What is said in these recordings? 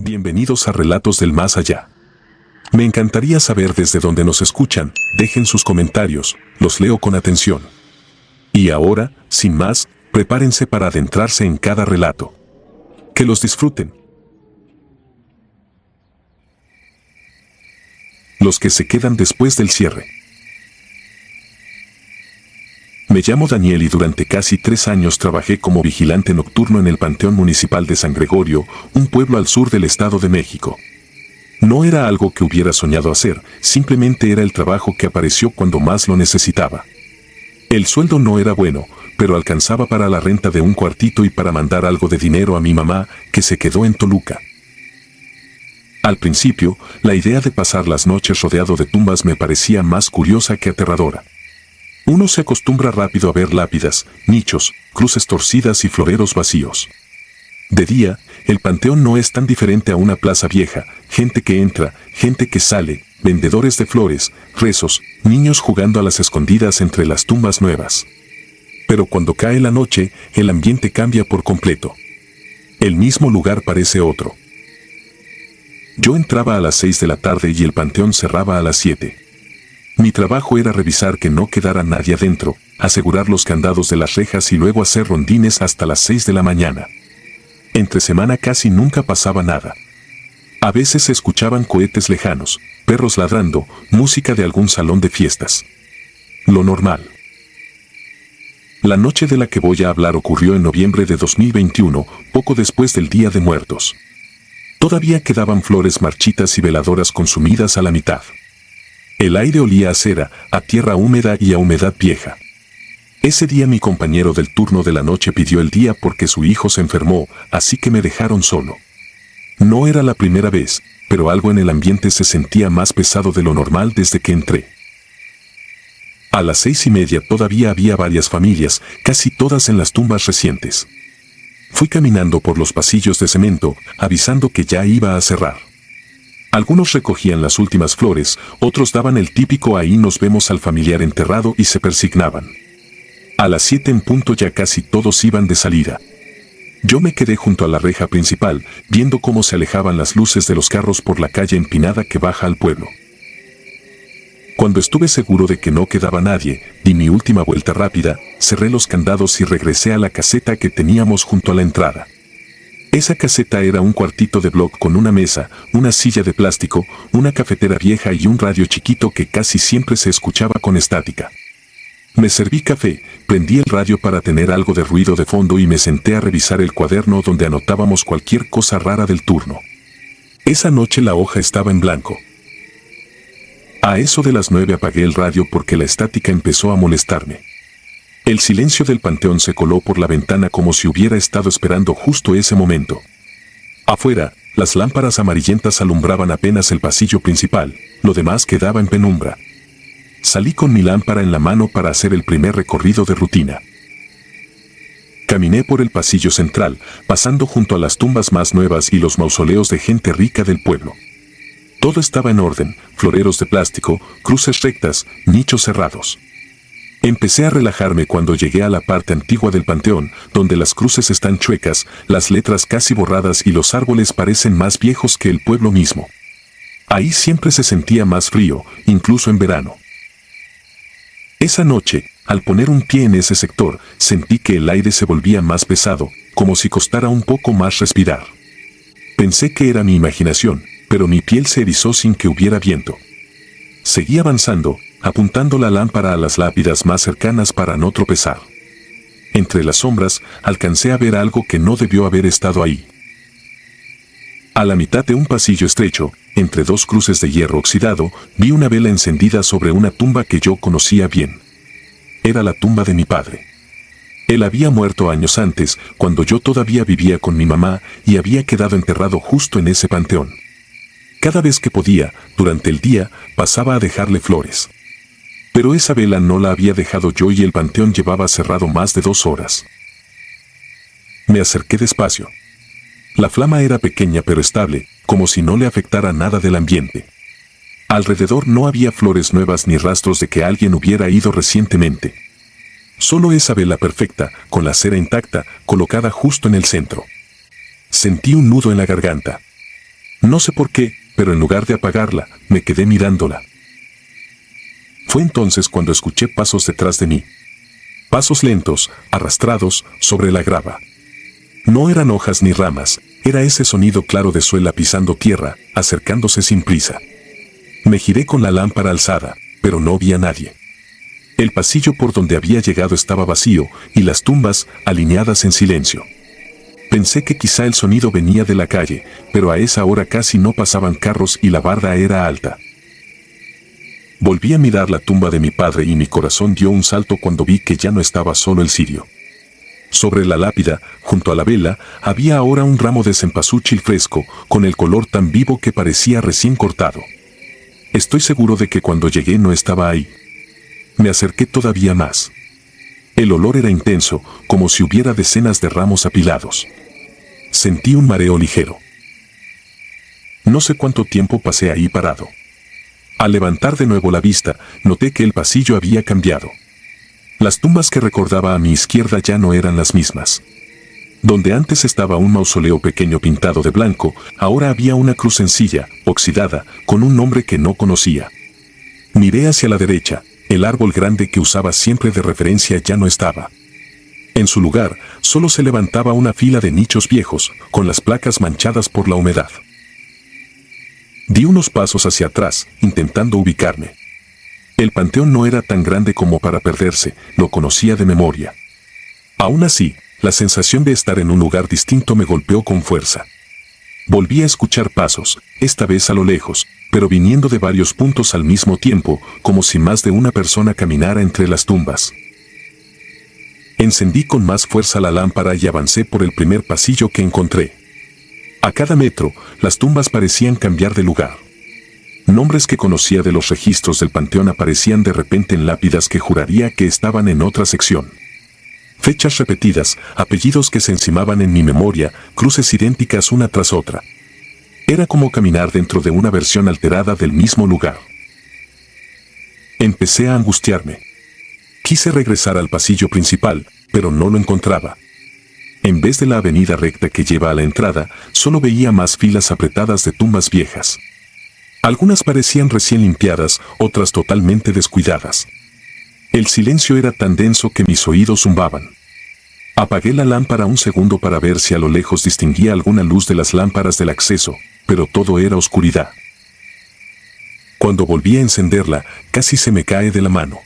Bienvenidos a Relatos del Más Allá. Me encantaría saber desde dónde nos escuchan, dejen sus comentarios, los leo con atención. Y ahora, sin más, prepárense para adentrarse en cada relato. Que los disfruten. Los que se quedan después del cierre. Me llamo Daniel y durante casi 3 años trabajé como vigilante nocturno en el Panteón Municipal de San Gregorio, un pueblo al sur del Estado de México. No era algo que hubiera soñado hacer, simplemente era el trabajo que apareció cuando más lo necesitaba. El sueldo no era bueno, pero alcanzaba para la renta de un cuartito y para mandar algo de dinero a mi mamá, que se quedó en Toluca. Al principio, la idea de pasar las noches rodeado de tumbas me parecía más curiosa que aterradora. Uno se acostumbra rápido a ver lápidas, nichos, cruces torcidas y floreros vacíos. De día, el panteón no es tan diferente a una plaza vieja, gente que entra, gente que sale, vendedores de flores, rezos, niños jugando a las escondidas entre las tumbas nuevas. Pero cuando cae la noche, el ambiente cambia por completo. El mismo lugar parece otro. Yo entraba a las 6 de la tarde y el panteón cerraba a las 7. Mi trabajo era revisar que no quedara nadie adentro, asegurar los candados de las rejas y luego hacer rondines hasta las 6 de la mañana. Entre semana casi nunca pasaba nada. A veces se escuchaban cohetes lejanos, perros ladrando, música de algún salón de fiestas. Lo normal. La noche de la que voy a hablar ocurrió en noviembre de 2021, poco después del Día de Muertos. Todavía quedaban flores marchitas y veladoras consumidas a la mitad. El aire olía a cera, a tierra húmeda y a humedad vieja. Ese día mi compañero del turno de la noche pidió el día porque su hijo se enfermó, así que me dejaron solo. No era la primera vez, pero algo en el ambiente se sentía más pesado de lo normal desde que entré. A las 6:30 todavía había varias familias, casi todas en las tumbas recientes. Fui caminando por los pasillos de cemento, avisando que ya iba a cerrar. Algunos recogían las últimas flores, otros daban el típico "ahí nos vemos" al familiar enterrado y se persignaban. A las 7 en punto ya casi todos iban de salida. Yo me quedé junto a la reja principal, viendo cómo se alejaban las luces de los carros por la calle empinada que baja al pueblo. Cuando estuve seguro de que no quedaba nadie, di mi última vuelta rápida, cerré los candados y regresé a la caseta que teníamos junto a la entrada. Esa caseta era un cuartito de bloc con una mesa, una silla de plástico, una cafetera vieja y un radio chiquito que casi siempre se escuchaba con estática. Me serví café, prendí el radio para tener algo de ruido de fondo y me senté a revisar el cuaderno donde anotábamos cualquier cosa rara del turno. Esa noche la hoja estaba en blanco. A eso de las 9 apagué el radio porque la estática empezó a molestarme. El silencio del panteón se coló por la ventana como si hubiera estado esperando justo ese momento. Afuera, las lámparas amarillentas alumbraban apenas el pasillo principal, lo demás quedaba en penumbra. Salí con mi lámpara en la mano para hacer el primer recorrido de rutina. Caminé por el pasillo central, pasando junto a las tumbas más nuevas y los mausoleos de gente rica del pueblo. Todo estaba en orden, floreros de plástico, cruces rectas, nichos cerrados. Empecé a relajarme cuando llegué a la parte antigua del panteón, donde las cruces están chuecas, las letras casi borradas y los árboles parecen más viejos que el pueblo mismo. Ahí siempre se sentía más frío, incluso en verano. Esa noche, al poner un pie en ese sector, sentí que el aire se volvía más pesado, como si costara un poco más respirar. Pensé que era mi imaginación, pero mi piel se erizó sin que hubiera viento. Seguí avanzando, apuntando la lámpara a las lápidas más cercanas para no tropezar. Entre las sombras, alcancé a ver algo que no debió haber estado ahí. A la mitad de un pasillo estrecho, entre 2 cruces de hierro oxidado, vi una vela encendida sobre una tumba que yo conocía bien. Era la tumba de mi padre. Él había muerto años antes, cuando yo todavía vivía con mi mamá, y había quedado enterrado justo en ese panteón. Cada vez que podía, durante el día, pasaba a dejarle flores. Pero esa vela no la había dejado yo y el panteón llevaba cerrado más de 2 horas. Me acerqué despacio. La flama era pequeña pero estable, como si no le afectara nada del ambiente. Alrededor no había flores nuevas ni rastros de que alguien hubiera ido recientemente. Solo esa vela perfecta, con la cera intacta, colocada justo en el centro. Sentí un nudo en la garganta. No sé por qué, pero en lugar de apagarla, me quedé mirándola. Fue entonces cuando escuché pasos detrás de mí. Pasos lentos, arrastrados, sobre la grava. No eran hojas ni ramas, era ese sonido claro de suela pisando tierra, acercándose sin prisa. Me giré con la lámpara alzada, pero no vi a nadie. El pasillo por donde había llegado estaba vacío, y las tumbas, alineadas en silencio. Pensé que quizá el sonido venía de la calle, pero a esa hora casi no pasaban carros y la barda era alta. Volví a mirar la tumba de mi padre y mi corazón dio un salto cuando vi que ya no estaba solo el cirio. Sobre la lápida, junto a la vela, había ahora un ramo de cempasúchil fresco, con el color tan vivo que parecía recién cortado. Estoy seguro de que cuando llegué no estaba ahí. Me acerqué todavía más. El olor era intenso, como si hubiera decenas de ramos apilados. Sentí un mareo ligero. No sé cuánto tiempo pasé ahí parado. Al levantar de nuevo la vista, noté que el pasillo había cambiado. Las tumbas que recordaba a mi izquierda ya no eran las mismas. Donde antes estaba un mausoleo pequeño pintado de blanco, ahora había una cruz sencilla, oxidada, con un nombre que no conocía. Miré hacia la derecha, el árbol grande que usaba siempre de referencia ya no estaba. En su lugar, solo se levantaba una fila de nichos viejos, con las placas manchadas por la humedad. Di unos pasos hacia atrás, intentando ubicarme. El panteón no era tan grande como para perderse, lo conocía de memoria. Aún así, la sensación de estar en un lugar distinto me golpeó con fuerza. Volví a escuchar pasos, esta vez a lo lejos, pero viniendo de varios puntos al mismo tiempo, como si más de una persona caminara entre las tumbas. Encendí con más fuerza la lámpara y avancé por el primer pasillo que encontré. A cada metro, las tumbas parecían cambiar de lugar. Nombres que conocía de los registros del panteón aparecían de repente en lápidas que juraría que estaban en otra sección. Fechas repetidas, apellidos que se encimaban en mi memoria, cruces idénticas una tras otra. Era como caminar dentro de una versión alterada del mismo lugar. Empecé a angustiarme. Quise regresar al pasillo principal, pero no lo encontraba. En vez de la avenida recta que lleva a la entrada, solo veía más filas apretadas de tumbas viejas. Algunas parecían recién limpiadas, otras totalmente descuidadas. El silencio era tan denso que mis oídos zumbaban. Apagué la lámpara un segundo para ver si a lo lejos distinguía alguna luz de las lámparas del acceso, pero todo era oscuridad. Cuando volví a encenderla, casi se me cae de la mano.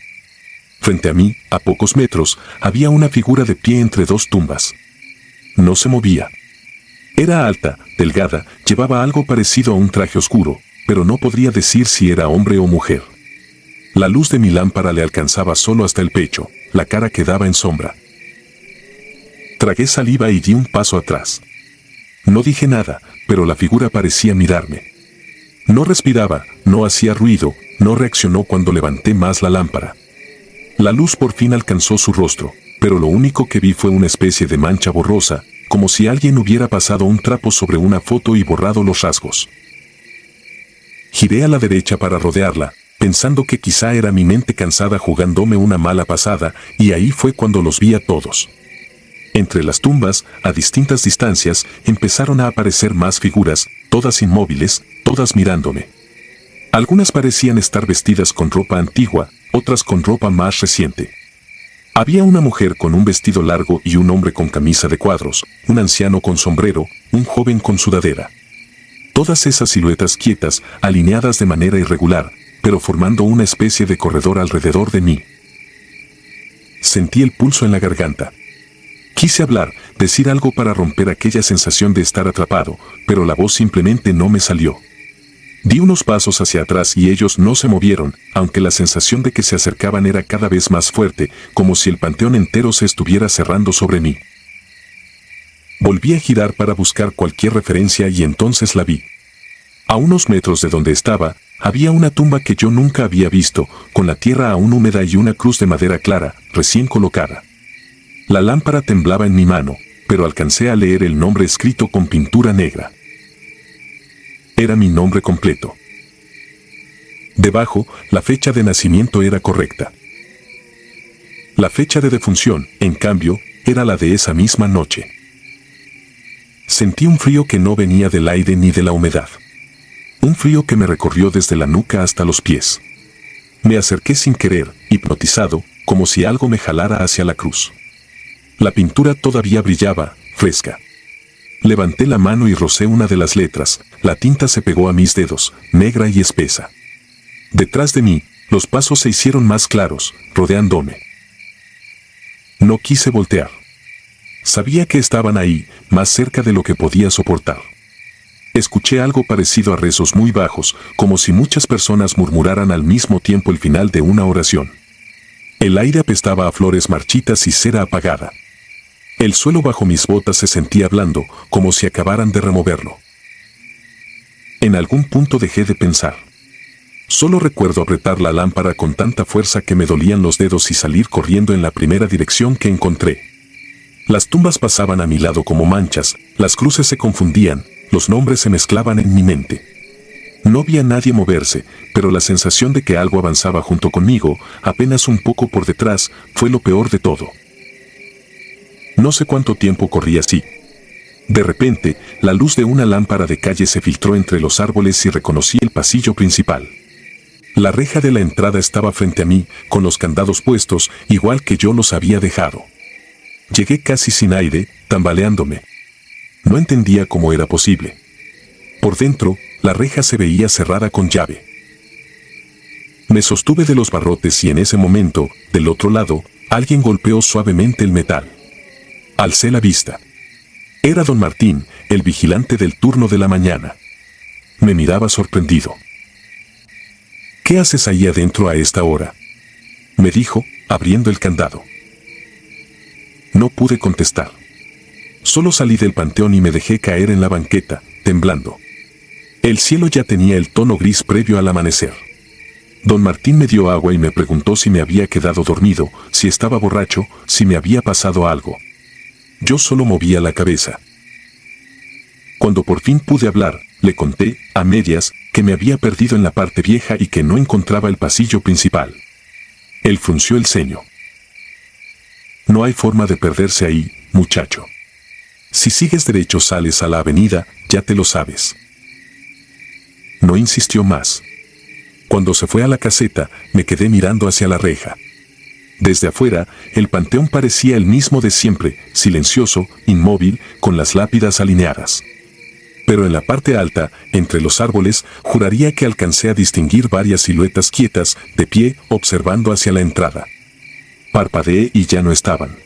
Frente a mí, a pocos metros, había una figura de pie entre dos tumbas. No se movía. Era alta, delgada, llevaba algo parecido a un traje oscuro, pero no podría decir si era hombre o mujer. La luz de mi lámpara le alcanzaba solo hasta el pecho, la cara quedaba en sombra. Tragué saliva y di un paso atrás. No dije nada, pero la figura parecía mirarme. No respiraba, no hacía ruido, no reaccionó cuando levanté más la lámpara. La luz por fin alcanzó su rostro, pero lo único que vi fue una especie de mancha borrosa, como si alguien hubiera pasado un trapo sobre una foto y borrado los rasgos. Giré a la derecha para rodearla, pensando que quizá era mi mente cansada jugándome una mala pasada, y ahí fue cuando los vi a todos. Entre las tumbas, a distintas distancias, empezaron a aparecer más figuras, todas inmóviles, todas mirándome. Algunas parecían estar vestidas con ropa antigua, otras con ropa más reciente. Había una mujer con un vestido largo y un hombre con camisa de cuadros, un anciano con sombrero, un joven con sudadera. Todas esas siluetas quietas, alineadas de manera irregular, pero formando una especie de corredor alrededor de mí. Sentí el pulso en la garganta. Quise hablar, decir algo para romper aquella sensación de estar atrapado, pero la voz simplemente no me salió. Di unos pasos hacia atrás y ellos no se movieron, aunque la sensación de que se acercaban era cada vez más fuerte, como si el panteón entero se estuviera cerrando sobre mí. Volví a girar para buscar cualquier referencia y entonces la vi. A unos metros de donde estaba, había una tumba que yo nunca había visto, con la tierra aún húmeda y una cruz de madera clara, recién colocada. La lámpara temblaba en mi mano, pero alcancé a leer el nombre escrito con pintura negra. Era mi nombre completo. Debajo, la fecha de nacimiento era correcta. La fecha de defunción, en cambio, era la de esa misma noche. Sentí un frío que no venía del aire ni de la humedad. Un frío que me recorrió desde la nuca hasta los pies. Me acerqué sin querer, hipnotizado, como si algo me jalara hacia la cruz. La pintura todavía brillaba, fresca. Levanté la mano y rocé una de las letras. La tinta se pegó a mis dedos, negra y espesa. Detrás de mí, los pasos se hicieron más claros, rodeándome. No quise voltear. Sabía que estaban ahí, más cerca de lo que podía soportar. Escuché algo parecido a rezos muy bajos, como si muchas personas murmuraran al mismo tiempo el final de una oración. El aire apestaba a flores marchitas y cera apagada. El suelo bajo mis botas se sentía blando, como si acabaran de removerlo. En algún punto dejé de pensar. Solo recuerdo apretar la lámpara con tanta fuerza que me dolían los dedos y salir corriendo en la primera dirección que encontré. Las tumbas pasaban a mi lado como manchas, las cruces se confundían, los nombres se mezclaban en mi mente. No vi a nadie moverse, pero la sensación de que algo avanzaba junto conmigo, apenas un poco por detrás, fue lo peor de todo. No sé cuánto tiempo corrí así. De repente, la luz de una lámpara de calle se filtró entre los árboles y reconocí el pasillo principal. La reja de la entrada estaba frente a mí, con los candados puestos, igual que yo los había dejado. Llegué casi sin aire, tambaleándome. No entendía cómo era posible. Por dentro, la reja se veía cerrada con llave. Me sostuve de los barrotes y en ese momento, del otro lado, alguien golpeó suavemente el metal. Alcé la vista. Era don Martín, el vigilante del turno de la mañana. Me miraba sorprendido. ¿Qué haces ahí adentro a esta hora?, me dijo, abriendo el candado. No pude contestar. Solo salí del panteón y me dejé caer en la banqueta, temblando. El cielo ya tenía el tono gris previo al amanecer. Don Martín me dio agua y me preguntó si me había quedado dormido, si estaba borracho, si me había pasado algo. Yo solo movía la cabeza. Cuando por fin pude hablar, le conté, a medias, que me había perdido en la parte vieja y que no encontraba el pasillo principal. Él frunció el ceño. No hay forma de perderse ahí, muchacho. Si sigues derecho sales a la avenida, ya te lo sabes. No insistió más. Cuando se fue a la caseta, me quedé mirando hacia la reja. Desde afuera, el panteón parecía el mismo de siempre, silencioso, inmóvil, con las lápidas alineadas. Pero en la parte alta, entre los árboles, juraría que alcancé a distinguir varias siluetas quietas, de pie, observando hacia la entrada. Parpadeé y ya no estaban.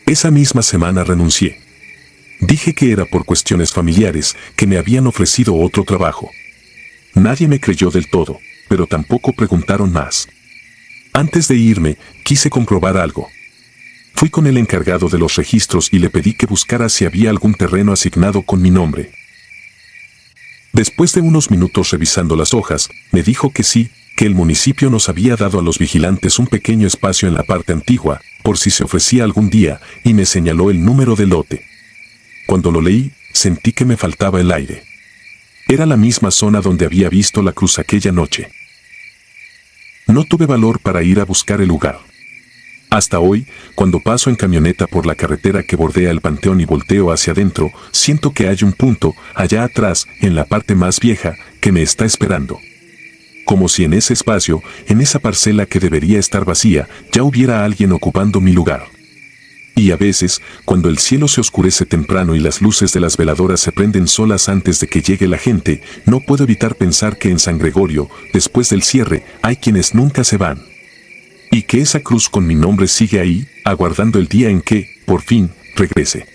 Esa misma semana renuncié. Dije que era por cuestiones familiares, que me habían ofrecido otro trabajo. Nadie me creyó del todo, pero tampoco preguntaron más. Antes de irme, quise comprobar algo. Fui con el encargado de los registros y le pedí que buscara si había algún terreno asignado con mi nombre. Después de unos minutos revisando las hojas, me dijo que sí, que el municipio nos había dado a los vigilantes un pequeño espacio en la parte antigua, por si se ofrecía algún día, y me señaló el número del lote. Cuando lo leí, sentí que me faltaba el aire. Era la misma zona donde había visto la cruz aquella noche. No tuve valor para ir a buscar el lugar. Hasta hoy, cuando paso en camioneta por la carretera que bordea el panteón y volteo hacia adentro, siento que hay un punto, allá atrás, en la parte más vieja, que me está esperando. Como si en ese espacio, en esa parcela que debería estar vacía, ya hubiera alguien ocupando mi lugar. Y a veces, cuando el cielo se oscurece temprano y las luces de las veladoras se prenden solas antes de que llegue la gente, no puedo evitar pensar que en San Gregorio, después del cierre, hay quienes nunca se van. Y que esa cruz con mi nombre sigue ahí, aguardando el día en que, por fin, regrese.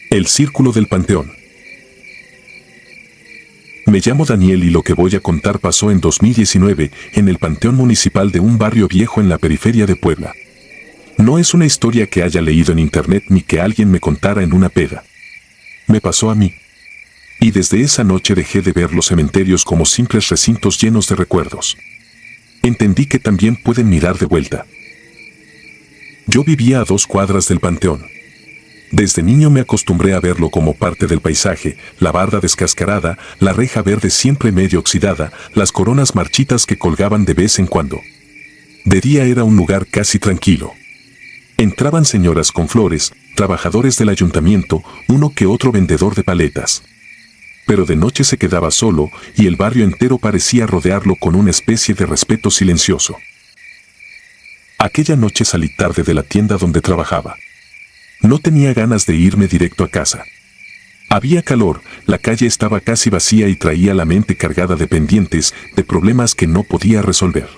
El círculo del panteón. Me llamo Daniel y lo que voy a contar pasó en 2019, en el panteón municipal de un barrio viejo en la periferia de Puebla. No es una historia que haya leído en internet ni que alguien me contara en una peda. Me pasó a mí. Y desde esa noche dejé de ver los cementerios como simples recintos llenos de recuerdos. Entendí que también pueden mirar de vuelta. Yo vivía a 2 cuadras del panteón. Desde niño me acostumbré a verlo como parte del paisaje, la barda descascarada, la reja verde siempre medio oxidada, las coronas marchitas que colgaban de vez en cuando. De día era un lugar casi tranquilo. Entraban señoras con flores, trabajadores del ayuntamiento, uno que otro vendedor de paletas. Pero de noche se quedaba solo y el barrio entero parecía rodearlo con una especie de respeto silencioso. Aquella noche salí tarde de la tienda donde trabajaba. No tenía ganas de irme directo a casa. Había calor, la calle estaba casi vacía y traía la mente cargada de pendientes, de problemas que no podía resolver.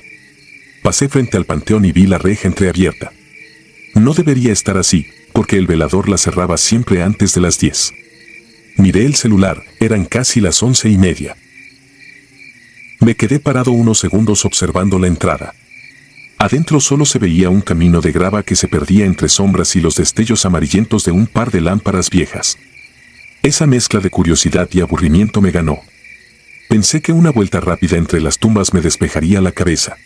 Pasé frente al panteón y vi la reja entreabierta. No debería estar así, porque el velador la cerraba siempre antes de las 10. Miré el celular, eran casi las 11:30. Me quedé parado unos segundos observando la entrada. Adentro solo se veía un camino de grava que se perdía entre sombras y los destellos amarillentos de un par de lámparas viejas. Esa mezcla de curiosidad y aburrimiento me ganó. Pensé que una vuelta rápida entre las tumbas me despejaría la cabeza.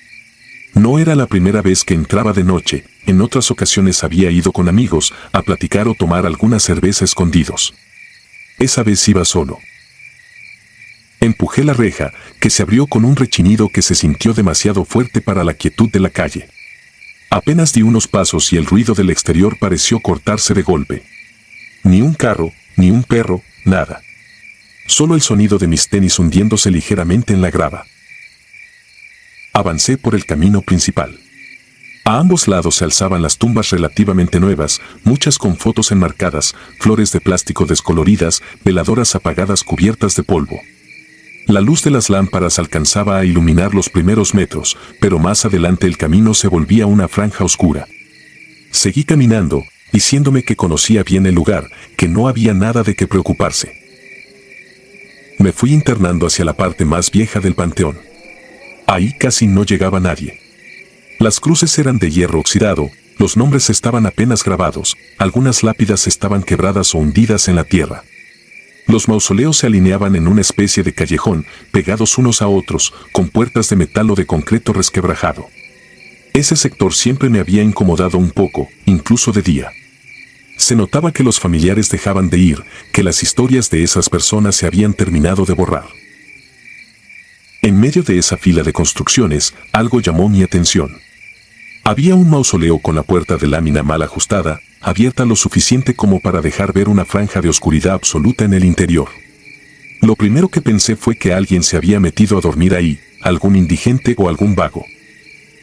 No era la primera vez que entraba de noche, en otras ocasiones había ido con amigos a platicar o tomar alguna cerveza escondidos. Esa vez iba solo. Empujé la reja, que se abrió con un rechinido que se sintió demasiado fuerte para la quietud de la calle. Apenas di unos pasos y el ruido del exterior pareció cortarse de golpe. Ni un carro, ni un perro, nada. Solo el sonido de mis tenis hundiéndose ligeramente en la grava. Avancé por el camino principal. A ambos lados se alzaban las tumbas relativamente nuevas, muchas con fotos enmarcadas, flores de plástico descoloridas, veladoras apagadas cubiertas de polvo. La luz de las lámparas alcanzaba a iluminar los primeros metros, pero más adelante el camino se volvía una franja oscura. Seguí caminando, diciéndome que conocía bien el lugar, que no había nada de qué preocuparse. Me fui internando hacia la parte más vieja del panteón. Ahí casi no llegaba nadie. Las cruces eran de hierro oxidado, los nombres estaban apenas grabados, algunas lápidas estaban quebradas o hundidas en la tierra. Los mausoleos se alineaban en una especie de callejón, pegados unos a otros, con puertas de metal o de concreto resquebrajado. Ese sector siempre me había incomodado un poco, incluso de día. Se notaba que los familiares dejaban de ir, que las historias de esas personas se habían terminado de borrar. En medio de esa fila de construcciones, algo llamó mi atención. Había un mausoleo con la puerta de lámina mal ajustada, abierta lo suficiente como para dejar ver una franja de oscuridad absoluta en el interior. Lo primero que pensé fue que alguien se había metido a dormir ahí, algún indigente o algún vago.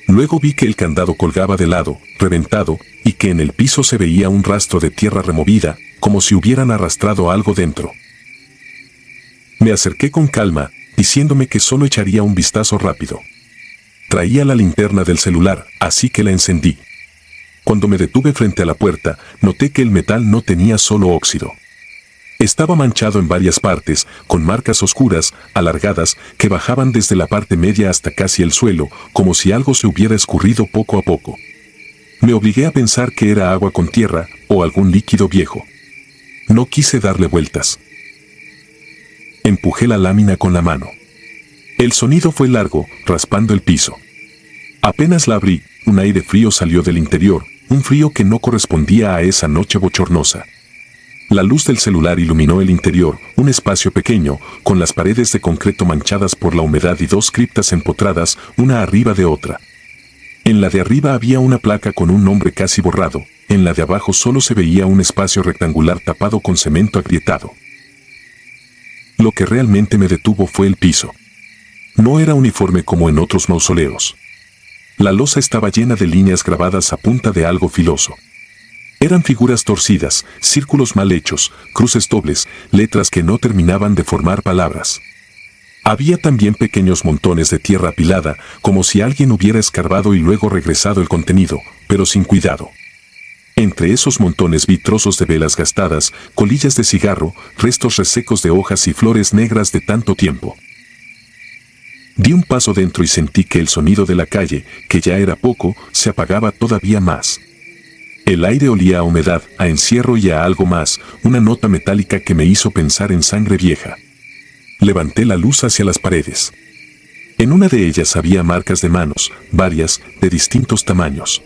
Luego vi que el candado colgaba de lado, reventado, y que en el piso se veía un rastro de tierra removida, como si hubieran arrastrado algo dentro. Me acerqué con calma, diciéndome que solo echaría un vistazo rápido. Traía la linterna del celular, así que la encendí. Cuando me detuve frente a la puerta, noté que el metal no tenía solo óxido. Estaba manchado en varias partes, con marcas oscuras, alargadas, que bajaban desde la parte media hasta casi el suelo, como si algo se hubiera escurrido poco a poco. Me obligué a pensar que era agua con tierra, o algún líquido viejo. No quise darle vueltas. Empujé la lámina con la mano. El sonido fue largo, raspando el piso. Apenas la abrí, un aire frío salió del interior, un frío que no correspondía a esa noche bochornosa. La luz del celular iluminó el interior, un espacio pequeño, con las paredes de concreto manchadas por la humedad y dos criptas empotradas, una arriba de otra. En la de arriba había una placa con un nombre casi borrado, en la de abajo solo se veía un espacio rectangular tapado con cemento agrietado. Lo que realmente me detuvo fue el piso. No era uniforme como en otros mausoleos. La losa estaba llena de líneas grabadas a punta de algo filoso. Eran figuras torcidas, círculos mal hechos, cruces dobles, letras que no terminaban de formar palabras. Había también pequeños montones de tierra apilada, como si alguien hubiera escarbado y luego regresado el contenido, pero sin cuidado. Entre esos montones vi trozos de velas gastadas, colillas de cigarro, restos resecos de hojas y flores negras de tanto tiempo. Di un paso dentro y sentí que el sonido de la calle, que ya era poco, se apagaba todavía más. El aire olía a humedad, a encierro y a algo más, una nota metálica que me hizo pensar en sangre vieja. Levanté la luz hacia las paredes. En una de ellas había marcas de manos, varias, de distintos tamaños.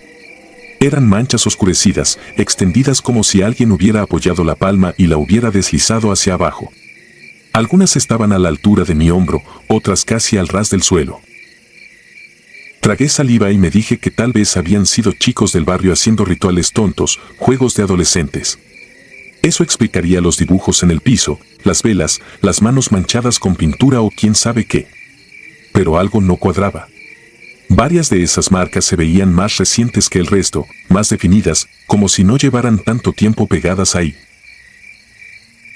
Eran manchas oscurecidas, extendidas como si alguien hubiera apoyado la palma y la hubiera deslizado hacia abajo. Algunas estaban a la altura de mi hombro, otras casi al ras del suelo. Tragué saliva y me dije que tal vez habían sido chicos del barrio haciendo rituales tontos, juegos de adolescentes. Eso explicaría los dibujos en el piso, las velas, las manos manchadas con pintura o quién sabe qué. Pero algo no cuadraba. Varias de esas marcas se veían más recientes que el resto, más definidas, como si no llevaran tanto tiempo pegadas ahí.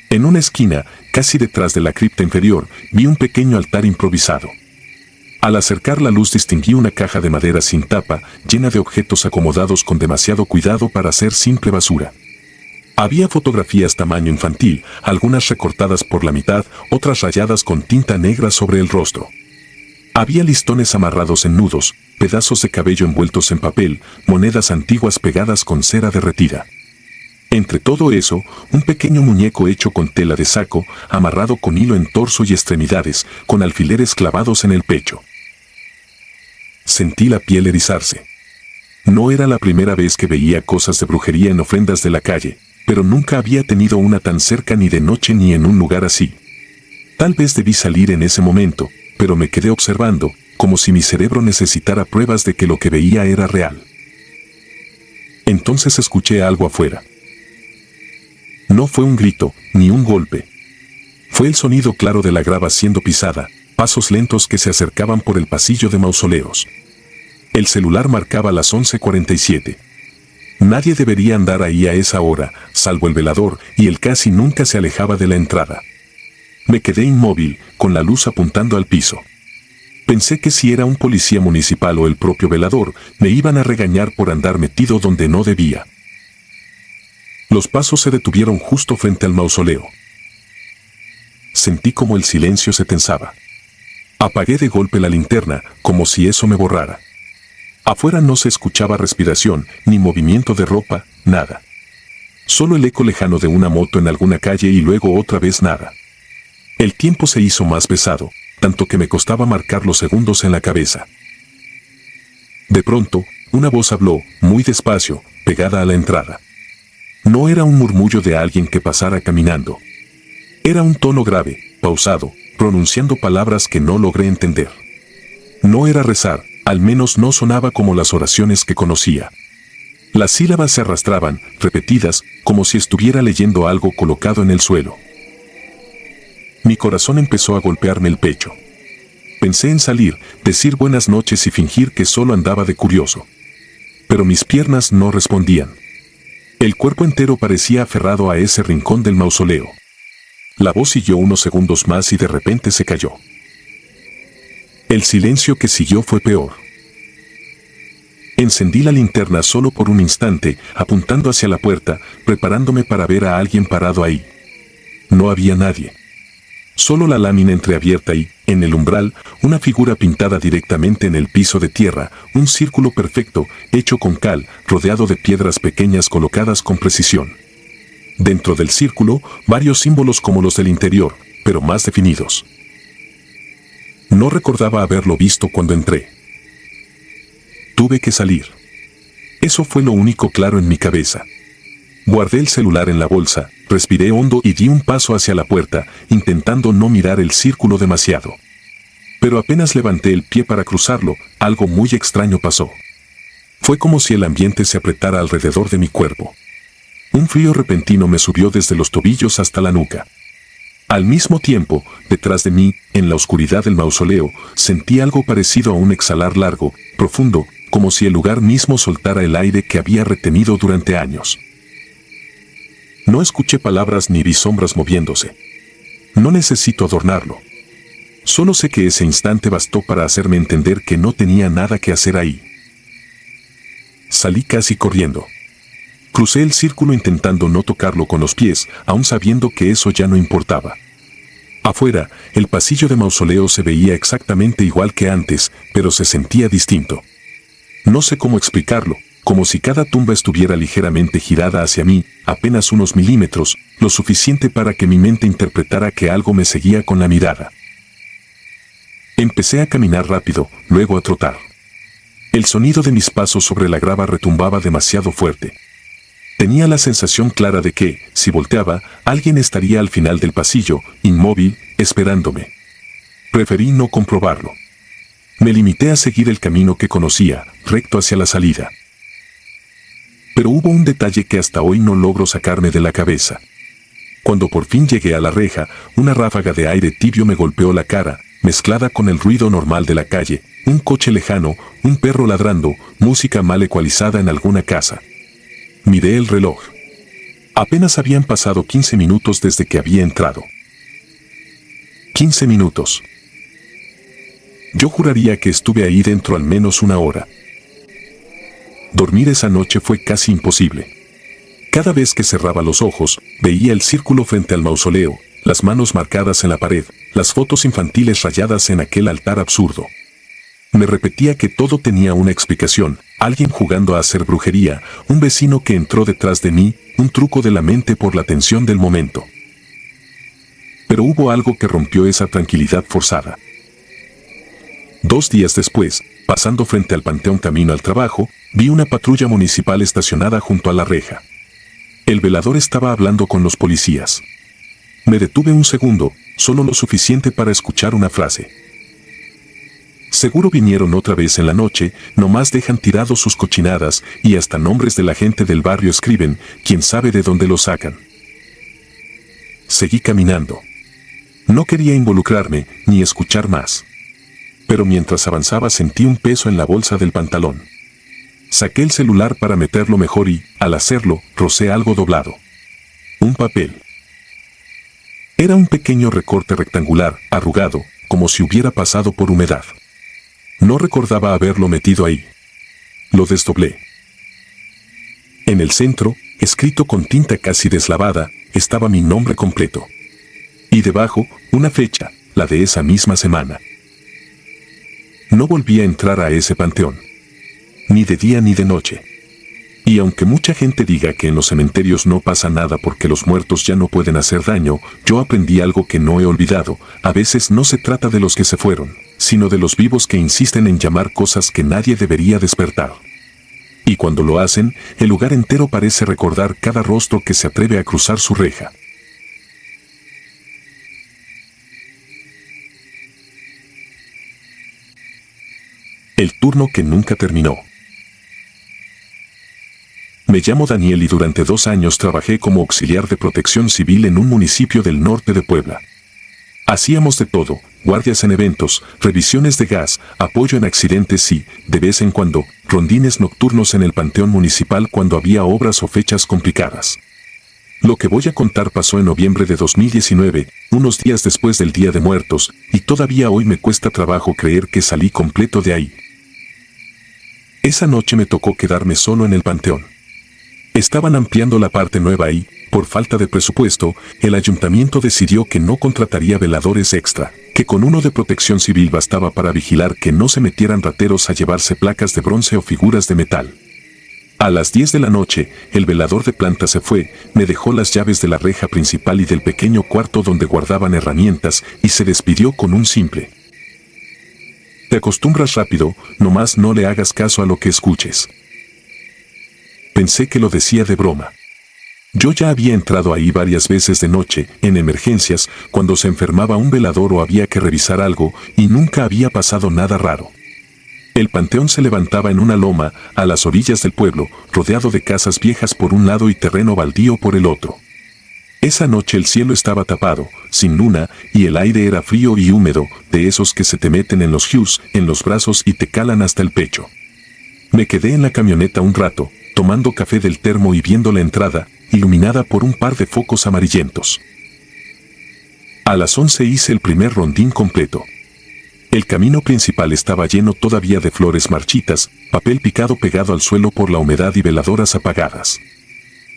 En una esquina, casi detrás de la cripta inferior, vi un pequeño altar improvisado. Al acercar la luz distinguí una caja de madera sin tapa, llena de objetos acomodados con demasiado cuidado para ser simple basura. Había fotografías tamaño infantil, algunas recortadas por la mitad, otras rayadas con tinta negra sobre el rostro. Había listones amarrados en nudos, pedazos de cabello envueltos en papel, monedas antiguas pegadas con cera derretida. Entre todo eso, un pequeño muñeco hecho con tela de saco, amarrado con hilo en torso y extremidades, con alfileres clavados en el pecho. Sentí la piel erizarse. No era la primera vez que veía cosas de brujería en ofrendas de la calle, pero nunca había tenido una tan cerca ni de noche ni en un lugar así. Tal vez debí salir en ese momento, pero me quedé observando, como si mi cerebro necesitara pruebas de que lo que veía era real. Entonces escuché algo afuera. No fue un grito, ni un golpe. Fue el sonido claro de la grava siendo pisada, pasos lentos que se acercaban por el pasillo de mausoleos. El celular marcaba las 11:47. Nadie debería andar ahí a esa hora, salvo el velador, y él casi nunca se alejaba de la entrada. Me quedé inmóvil, con la luz apuntando al piso. Pensé que si era un policía municipal o el propio velador, me iban a regañar por andar metido donde no debía. Los pasos se detuvieron justo frente al mausoleo. Sentí como el silencio se tensaba. Apagué de golpe la linterna, como si eso me borrara. Afuera no se escuchaba respiración, ni movimiento de ropa, nada. Solo el eco lejano de una moto en alguna calle y luego otra vez nada. El tiempo se hizo más pesado, tanto que me costaba marcar los segundos en la cabeza. De pronto, una voz habló, muy despacio, pegada a la entrada. No era un murmullo de alguien que pasara caminando. Era un tono grave, pausado, pronunciando palabras que no logré entender. No era rezar, al menos no sonaba como las oraciones que conocía. Las sílabas se arrastraban, repetidas, como si estuviera leyendo algo colocado en el suelo. Mi corazón empezó a golpearme el pecho. Pensé en salir, decir buenas noches y fingir que solo andaba de curioso. Pero mis piernas no respondían. El cuerpo entero parecía aferrado a ese rincón del mausoleo. La voz siguió unos segundos más y de repente se cayó. El silencio que siguió fue peor. Encendí la linterna solo por un instante, apuntando hacia la puerta, preparándome para ver a alguien parado ahí. No había nadie. Solo la lámina entreabierta y, en el umbral, una figura pintada directamente en el piso de tierra, un círculo perfecto, hecho con cal, rodeado de piedras pequeñas colocadas con precisión. Dentro del círculo, varios símbolos como los del interior, pero más definidos. No recordaba haberlo visto cuando entré. Tuve que salir. Eso fue lo único claro en mi cabeza. Guardé el celular en la bolsa, respiré hondo y di un paso hacia la puerta, intentando no mirar el círculo demasiado. Pero apenas levanté el pie para cruzarlo, algo muy extraño pasó. Fue como si el ambiente se apretara alrededor de mi cuerpo. Un frío repentino me subió desde los tobillos hasta la nuca. Al mismo tiempo, detrás de mí, en la oscuridad del mausoleo, sentí algo parecido a un exhalar largo, profundo, como si el lugar mismo soltara el aire que había retenido durante años. No escuché palabras ni vi sombras moviéndose. No necesito adornarlo. Solo sé que ese instante bastó para hacerme entender que no tenía nada que hacer ahí. Salí casi corriendo. Crucé el círculo intentando no tocarlo con los pies, aún sabiendo que eso ya no importaba. Afuera, el pasillo de mausoleo se veía exactamente igual que antes, pero se sentía distinto. No sé cómo explicarlo, como si cada tumba estuviera ligeramente girada hacia mí, apenas unos milímetros, lo suficiente para que mi mente interpretara que algo me seguía con la mirada. Empecé a caminar rápido, luego a trotar. El sonido de mis pasos sobre la grava retumbaba demasiado fuerte. Tenía la sensación clara de que, si volteaba, alguien estaría al final del pasillo, inmóvil, esperándome. Preferí no comprobarlo. Me limité a seguir el camino que conocía, recto hacia la salida. Pero hubo un detalle que hasta hoy no logro sacarme de la cabeza. Cuando por fin llegué a la reja, una ráfaga de aire tibio me golpeó la cara, mezclada con el ruido normal de la calle, un coche lejano, un perro ladrando, música mal ecualizada en alguna casa. Miré el reloj. Apenas habían pasado 15 minutos desde que había entrado. 15 minutos. Yo juraría que estuve ahí dentro al menos una hora. Dormir esa noche fue casi imposible. Cada vez que cerraba los ojos, veía el círculo frente al mausoleo, las manos marcadas en la pared, las fotos infantiles rayadas en aquel altar absurdo. Me repetía que todo tenía una explicación, alguien jugando a hacer brujería, un vecino que entró detrás de mí, un truco de la mente por la tensión del momento. Pero hubo algo que rompió esa tranquilidad forzada. 2 días después, pasando frente al panteón camino al trabajo, vi una patrulla municipal estacionada junto a la reja. El velador estaba hablando con los policías. Me detuve un segundo, solo lo suficiente para escuchar una frase. Seguro vinieron otra vez en la noche, nomás dejan tirados sus cochinadas y hasta nombres de la gente del barrio escriben, quién sabe de dónde lo sacan. Seguí caminando. No quería involucrarme ni escuchar más. Pero mientras avanzaba sentí un peso en la bolsa del pantalón. Saqué el celular para meterlo mejor y, al hacerlo, rocé algo doblado. Un papel. Era un pequeño recorte rectangular, arrugado, como si hubiera pasado por humedad. No recordaba haberlo metido ahí. Lo desdoblé. En el centro, escrito con tinta casi deslavada, estaba mi nombre completo. Y debajo, una fecha, la de esa misma semana. No volví a entrar a ese panteón. Ni de día ni de noche. Y aunque mucha gente diga que en los cementerios no pasa nada porque los muertos ya no pueden hacer daño, yo aprendí algo que no he olvidado. A veces no se trata de los que se fueron, sino de los vivos que insisten en llamar cosas que nadie debería despertar. Y cuando lo hacen, el lugar entero parece recordar cada rostro que se atreve a cruzar su reja. El turno que nunca terminó. Me llamo Daniel y durante 2 años trabajé como auxiliar de protección civil en un municipio del norte de Puebla. Hacíamos de todo, guardias en eventos, revisiones de gas, apoyo en accidentes y, de vez en cuando, rondines nocturnos en el panteón municipal cuando había obras o fechas complicadas. Lo que voy a contar pasó en noviembre de 2019, unos días después del Día de Muertos, y todavía hoy me cuesta trabajo creer que salí completo de ahí. Esa noche me tocó quedarme solo en el panteón. Estaban ampliando la parte nueva y, por falta de presupuesto, el ayuntamiento decidió que no contrataría veladores extra, que con uno de protección civil bastaba para vigilar que no se metieran rateros a llevarse placas de bronce o figuras de metal. A las 10 de la noche, el velador de planta se fue, me dejó las llaves de la reja principal y del pequeño cuarto donde guardaban herramientas y se despidió con un simple: te acostumbras rápido, nomás no le hagas caso a lo que escuches. Pensé que lo decía de broma. Yo ya había entrado ahí varias veces de noche, en emergencias, cuando se enfermaba un velador o había que revisar algo, y nunca había pasado nada raro. El panteón se levantaba en una loma, a las orillas del pueblo, rodeado de casas viejas por un lado y terreno baldío por el otro. Esa noche el cielo estaba tapado, sin luna, y el aire era frío y húmedo, de esos que se te meten en los hues, en los brazos y te calan hasta el pecho. Me quedé en la camioneta un rato, tomando café del termo y viendo la entrada, iluminada por un par de focos amarillentos. A las 11 hice el primer rondín completo. El camino principal estaba lleno todavía de flores marchitas, papel picado pegado al suelo por la humedad y veladoras apagadas.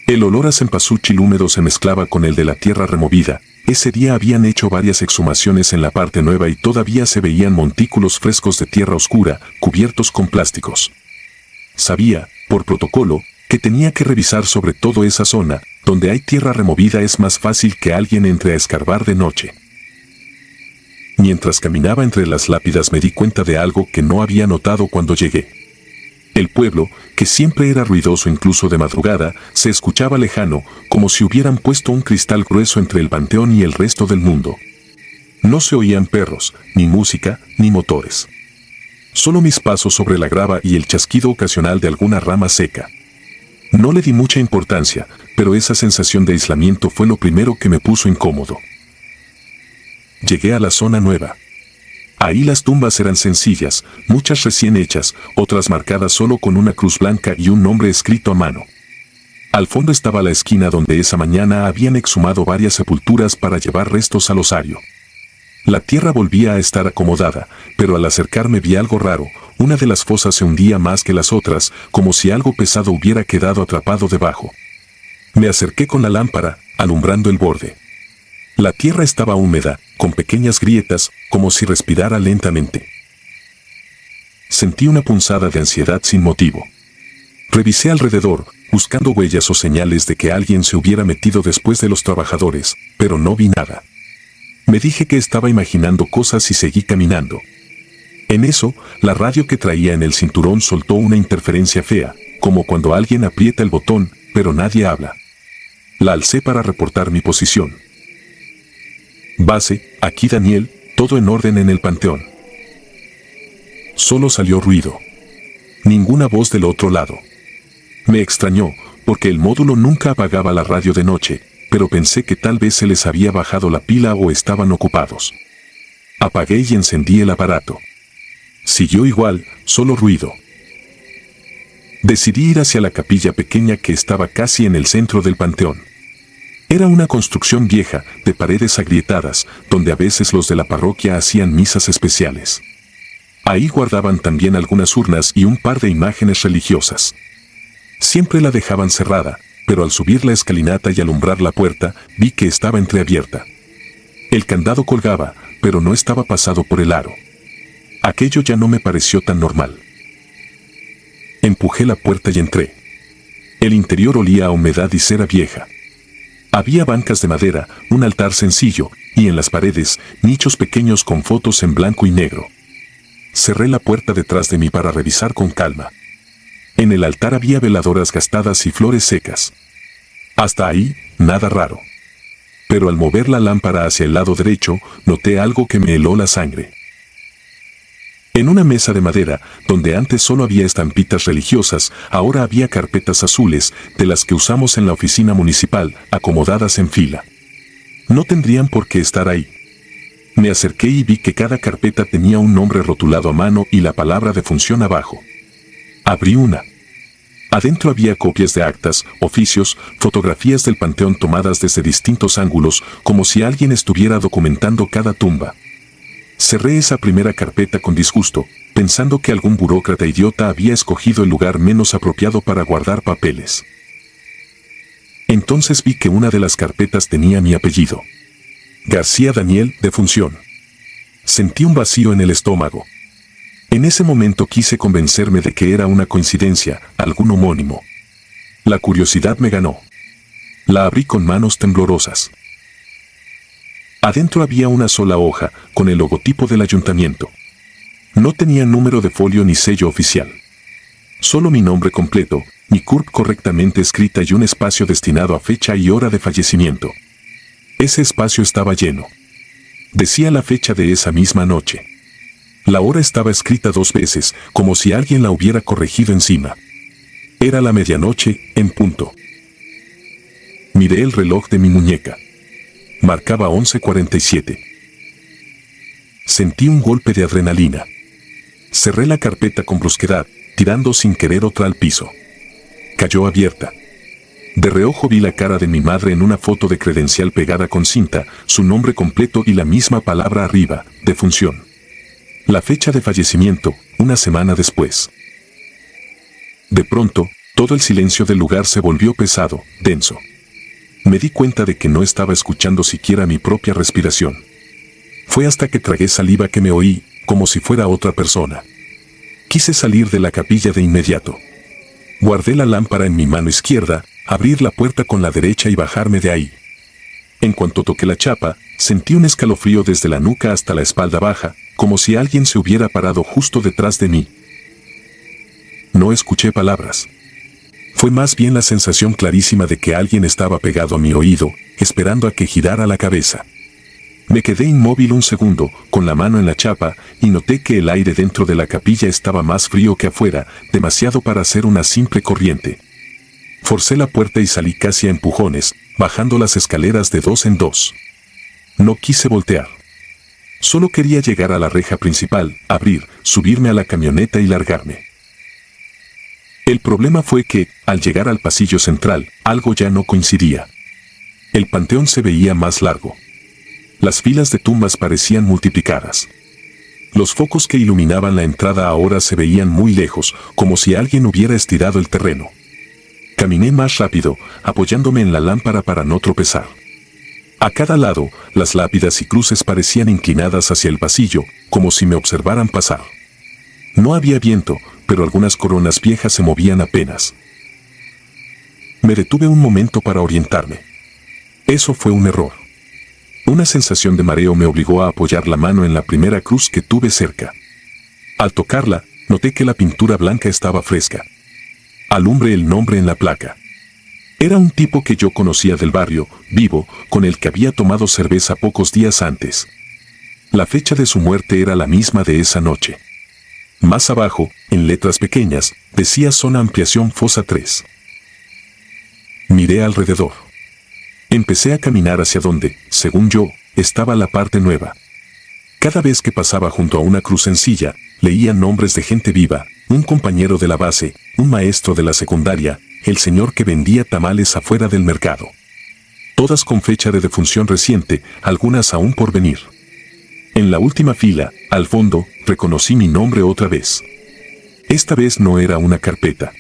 El olor a cempasúchil húmedo se mezclaba con el de la tierra removida. Ese día habían hecho varias exhumaciones en la parte nueva y todavía se veían montículos frescos de tierra oscura, cubiertos con plásticos. Sabía, por protocolo, que tenía que revisar sobre todo esa zona, donde hay tierra removida es más fácil que alguien entre a escarbar de noche. Mientras caminaba entre las lápidas me di cuenta de algo que no había notado cuando llegué. El pueblo, que siempre era ruidoso incluso de madrugada, se escuchaba lejano, como si hubieran puesto un cristal grueso entre el panteón y el resto del mundo. No se oían perros, ni música, ni motores. Solo mis pasos sobre la grava y el chasquido ocasional de alguna rama seca. No le di mucha importancia, pero esa sensación de aislamiento fue lo primero que me puso incómodo. Llegué a la zona nueva. Ahí las tumbas eran sencillas, muchas recién hechas, otras marcadas solo con una cruz blanca y un nombre escrito a mano. Al fondo estaba la esquina donde esa mañana habían exhumado varias sepulturas para llevar restos al osario. La tierra volvía a estar acomodada, pero al acercarme vi algo raro. Una de las fosas se hundía más que las otras, como si algo pesado hubiera quedado atrapado debajo. Me acerqué con la lámpara, alumbrando el borde. La tierra estaba húmeda, con pequeñas grietas, como si respirara lentamente. Sentí una punzada de ansiedad sin motivo. Revisé alrededor, buscando huellas o señales de que alguien se hubiera metido después de los trabajadores, pero no vi nada. Me dije que estaba imaginando cosas y seguí caminando. En eso, la radio que traía en el cinturón soltó una interferencia fea, como cuando alguien aprieta el botón, pero nadie habla. La alcé para reportar mi posición. Base, aquí Daniel, todo en orden en el panteón. Solo salió ruido. Ninguna voz del otro lado. Me extrañó, porque el módulo nunca apagaba la radio de noche, pero pensé que tal vez se les había bajado la pila o estaban ocupados. Apagué y encendí el aparato. Siguió igual, solo ruido. Decidí ir hacia la capilla pequeña que estaba casi en el centro del panteón. Era una construcción vieja, de paredes agrietadas, donde a veces los de la parroquia hacían misas especiales. Ahí guardaban también algunas urnas y un par de imágenes religiosas. Siempre la dejaban cerrada, pero al subir la escalinata y alumbrar la puerta, vi que estaba entreabierta. El candado colgaba, pero no estaba pasado por el aro. Aquello ya no me pareció tan normal. Empujé la puerta y entré. El interior olía a humedad y cera vieja. Había bancas de madera, un altar sencillo, y en las paredes, nichos pequeños con fotos en blanco y negro. Cerré la puerta detrás de mí para revisar con calma. En el altar había veladoras gastadas y flores secas. Hasta ahí, nada raro. Pero al mover la lámpara hacia el lado derecho, noté algo que me heló la sangre. En una mesa de madera, donde antes solo había estampitas religiosas, ahora había carpetas azules, de las que usamos en la oficina municipal, acomodadas en fila. No tendrían por qué estar ahí. Me acerqué y vi que cada carpeta tenía un nombre rotulado a mano y la palabra defunción abajo. Abrí una. Adentro había copias de actas, oficios, fotografías del panteón tomadas desde distintos ángulos, como si alguien estuviera documentando cada tumba. Cerré esa primera carpeta con disgusto, pensando que algún burócrata idiota había escogido el lugar menos apropiado para guardar papeles. Entonces vi que una de las carpetas tenía mi apellido. García Daniel, defunción. Sentí un vacío en el estómago. En ese momento quise convencerme de que era una coincidencia, algún homónimo. La curiosidad me ganó. La abrí con manos temblorosas. Adentro había una sola hoja, con el logotipo del ayuntamiento. No tenía número de folio ni sello oficial. Solo mi nombre completo, mi CURP correctamente escrita y un espacio destinado a fecha y hora de fallecimiento. Ese espacio estaba lleno. Decía la fecha de esa misma noche. La hora estaba escrita 2 veces, como si alguien la hubiera corregido encima. Era la medianoche, en punto. Miré el reloj de mi muñeca. Marcaba 11:47. Sentí un golpe de adrenalina. Cerré la carpeta con brusquedad, tirando sin querer otra al piso. Cayó abierta. De reojo vi la cara de mi madre en una foto de credencial pegada con cinta, su nombre completo y la misma palabra arriba, defunción. La fecha de fallecimiento, 1 semana después. De pronto, todo el silencio del lugar se volvió pesado, denso. Me di cuenta de que no estaba escuchando siquiera mi propia respiración. Fue hasta que tragué saliva que me oí, como si fuera otra persona. Quise salir de la capilla de inmediato. Guardé la lámpara en mi mano izquierda, abrir la puerta con la derecha y bajarme de ahí. En cuanto toqué la chapa, sentí un escalofrío desde la nuca hasta la espalda baja, como si alguien se hubiera parado justo detrás de mí. No escuché palabras. Fue más bien la sensación clarísima de que alguien estaba pegado a mi oído, esperando a que girara la cabeza. Me quedé inmóvil un segundo, con la mano en la chapa, y noté que el aire dentro de la capilla estaba más frío que afuera, demasiado para ser una simple corriente. Forcé la puerta y salí casi a empujones, bajando las escaleras de 2 en 2. No quise voltear. Solo quería llegar a la reja principal, abrir, subirme a la camioneta y largarme. El problema fue que, al llegar al pasillo central, algo ya no coincidía. El panteón se veía más largo. Las filas de tumbas parecían multiplicadas. Los focos que iluminaban la entrada ahora se veían muy lejos, como si alguien hubiera estirado el terreno. Caminé más rápido, apoyándome en la lámpara para no tropezar. A cada lado, las lápidas y cruces parecían inclinadas hacia el pasillo, como si me observaran pasar. No había viento, pero algunas coronas viejas se movían apenas. Me detuve un momento para orientarme. Eso fue un error. Una sensación de mareo me obligó a apoyar la mano en la primera cruz que tuve cerca. Al tocarla, noté que la pintura blanca estaba fresca. Alumbré el nombre en la placa. Era un tipo que yo conocía del barrio, vivo, con el que había tomado cerveza pocos días antes. La fecha de su muerte era la misma de esa noche. Más abajo, en letras pequeñas, decía zona ampliación fosa 3. Miré alrededor. Empecé a caminar hacia donde, según yo, estaba la parte nueva. Cada vez que pasaba junto a una cruz sencilla, leía nombres de gente viva, un compañero de la base, un maestro de la secundaria, el señor que vendía tamales afuera del mercado. Todas con fecha de defunción reciente, algunas aún por venir. En la última fila, al fondo, reconocí mi nombre otra vez. Esta vez no era una carpeta.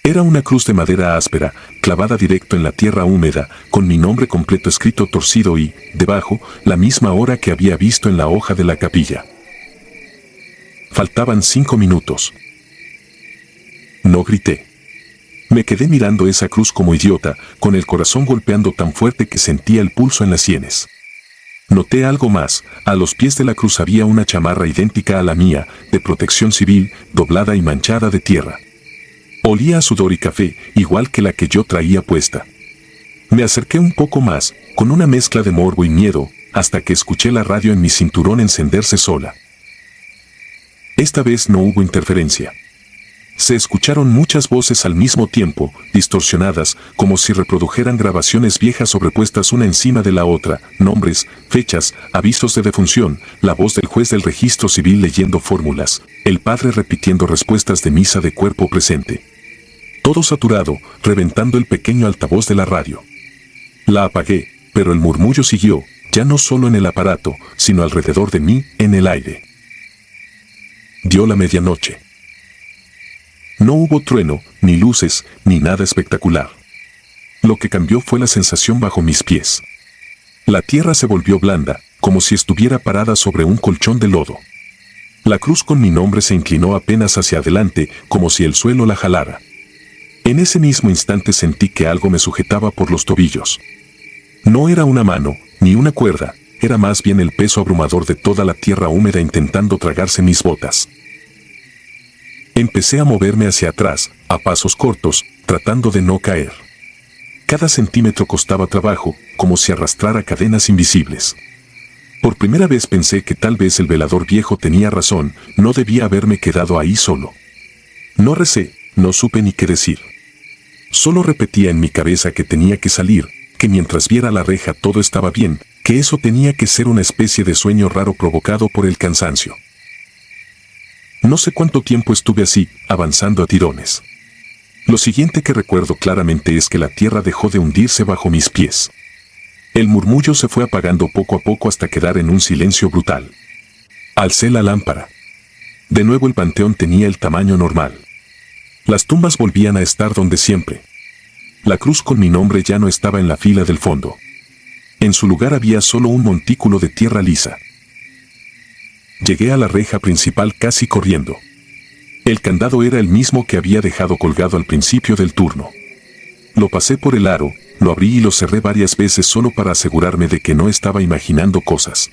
Era una cruz de madera áspera, clavada directo en la tierra húmeda, con mi nombre completo escrito torcido y, debajo, la misma hora que había visto en la hoja de la capilla. Faltaban 5 minutos. No grité. Me quedé mirando esa cruz como idiota, con el corazón golpeando tan fuerte que sentía el pulso en las sienes. Noté algo más, a los pies de la cruz había una chamarra idéntica a la mía, de protección civil, doblada y manchada de tierra. Olía a sudor y café, igual que la que yo traía puesta. Me acerqué un poco más, con una mezcla de morbo y miedo, hasta que escuché la radio en mi cinturón encenderse sola. Esta vez no hubo interferencia. Se escucharon muchas voces al mismo tiempo, distorsionadas, como si reprodujeran grabaciones viejas sobrepuestas una encima de la otra, nombres, fechas, avisos de defunción, la voz del juez del registro civil leyendo fórmulas, el padre repitiendo respuestas de misa de cuerpo presente. Todo saturado, reventando el pequeño altavoz de la radio. La apagué, pero el murmullo siguió, ya no solo en el aparato, sino alrededor de mí, en el aire. Dio la medianoche. No hubo trueno, ni luces, ni nada espectacular. Lo que cambió fue la sensación bajo mis pies. La tierra se volvió blanda, como si estuviera parada sobre un colchón de lodo. La cruz con mi nombre se inclinó apenas hacia adelante, como si el suelo la jalara. En ese mismo instante sentí que algo me sujetaba por los tobillos. No era una mano, ni una cuerda, era más bien el peso abrumador de toda la tierra húmeda intentando tragarse mis botas. Empecé a moverme hacia atrás, a pasos cortos, tratando de no caer. Cada centímetro costaba trabajo, como si arrastrara cadenas invisibles. Por primera vez pensé que tal vez el velador viejo tenía razón, no debía haberme quedado ahí solo. No recé, no supe ni qué decir. Solo repetía en mi cabeza que tenía que salir, que mientras viera la reja todo estaba bien, que eso tenía que ser una especie de sueño raro provocado por el cansancio. No sé cuánto tiempo estuve así, avanzando a tirones. Lo siguiente que recuerdo claramente es que la tierra dejó de hundirse bajo mis pies. El murmullo se fue apagando poco a poco hasta quedar en un silencio brutal. Alcé la lámpara. De nuevo el panteón tenía el tamaño normal. Las tumbas volvían a estar donde siempre. La cruz con mi nombre ya no estaba en la fila del fondo. En su lugar había solo un montículo de tierra lisa. Llegué a la reja principal casi corriendo. El candado era el mismo que había dejado colgado al principio del turno. Lo pasé por el aro, lo abrí y lo cerré varias veces solo para asegurarme de que no estaba imaginando cosas.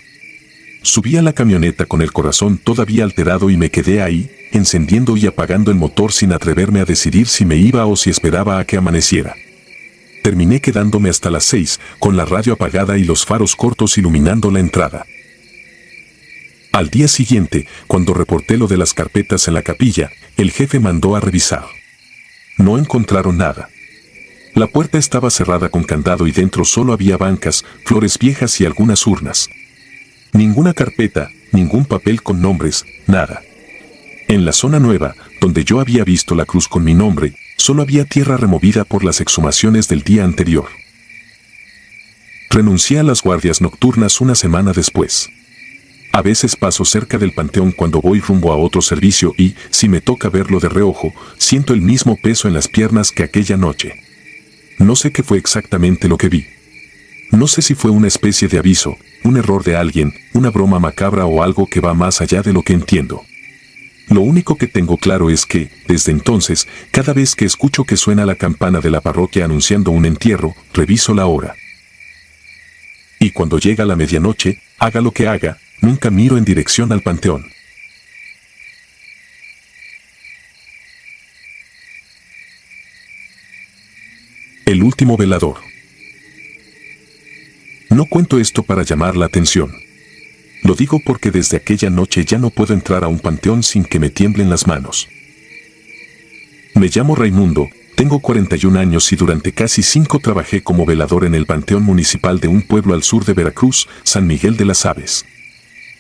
Subí a la camioneta con el corazón todavía alterado y me quedé ahí, encendiendo y apagando el motor sin atreverme a decidir si me iba o si esperaba a que amaneciera. Terminé quedándome hasta las 6, con la radio apagada y los faros cortos iluminando la entrada. Al día siguiente, cuando reporté lo de las carpetas en la capilla, el jefe mandó a revisar. No encontraron nada. La puerta estaba cerrada con candado y dentro solo había bancas, flores viejas y algunas urnas. Ninguna carpeta, ningún papel con nombres, nada. En la zona nueva, donde yo había visto la cruz con mi nombre, solo había tierra removida por las exhumaciones del día anterior. Renuncié a las guardias nocturnas una semana después. A veces paso cerca del panteón cuando voy rumbo a otro servicio y, si me toca verlo de reojo, siento el mismo peso en las piernas que aquella noche. No sé qué fue exactamente lo que vi. No sé si fue una especie de aviso, un error de alguien, una broma macabra o algo que va más allá de lo que entiendo. Lo único que tengo claro es que, desde entonces, cada vez que escucho que suena la campana de la parroquia anunciando un entierro, reviso la hora. Y cuando llega la medianoche, haga lo que haga, nunca miro en dirección al panteón. El último velador. No cuento esto para llamar la atención. Lo digo porque desde aquella noche ya no puedo entrar a un panteón sin que me tiemblen las manos. Me llamo Raimundo, tengo 41 años y durante casi 5 trabajé como velador en el panteón municipal de un pueblo al sur de Veracruz, San Miguel de las Aves.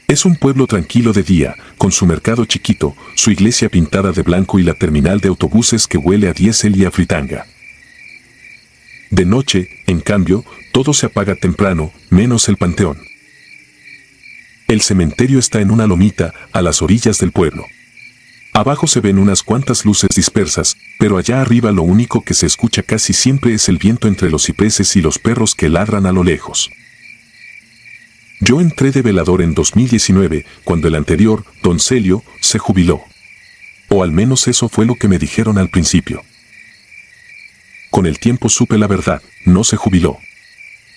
Es un pueblo tranquilo de día, con su mercado chiquito, su iglesia pintada de blanco y la terminal de autobuses que huele a diésel y a fritanga. De noche, en cambio, todo se apaga temprano, menos el panteón. El cementerio está en una lomita, a las orillas del pueblo. Abajo se ven unas cuantas luces dispersas, pero allá arriba lo único que se escucha casi siempre es el viento entre los cipreses y los perros que ladran a lo lejos. Yo entré de velador en 2019, cuando el anterior, don Celio, se jubiló. O al menos eso fue lo que me dijeron al principio. Con el tiempo supe la verdad, no se jubiló.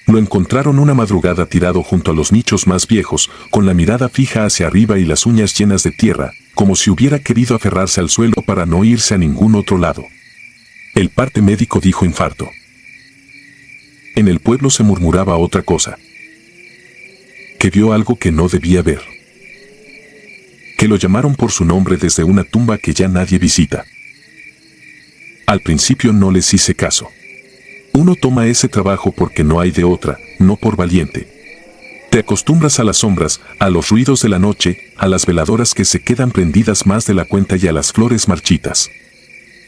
Lo encontraron una madrugada tirado junto a los nichos más viejos, con la mirada fija hacia arriba y las uñas llenas de tierra, como si hubiera querido aferrarse al suelo para no irse a ningún otro lado. El parte médico dijo infarto. En el pueblo se murmuraba otra cosa. Que vio algo que no debía ver. Que lo llamaron por su nombre desde una tumba que ya nadie visita. Al principio no les hice caso. Uno toma ese trabajo porque no hay de otra, no por valiente. Te acostumbras a las sombras, a los ruidos de la noche, a las veladoras que se quedan prendidas más de la cuenta y a las flores marchitas.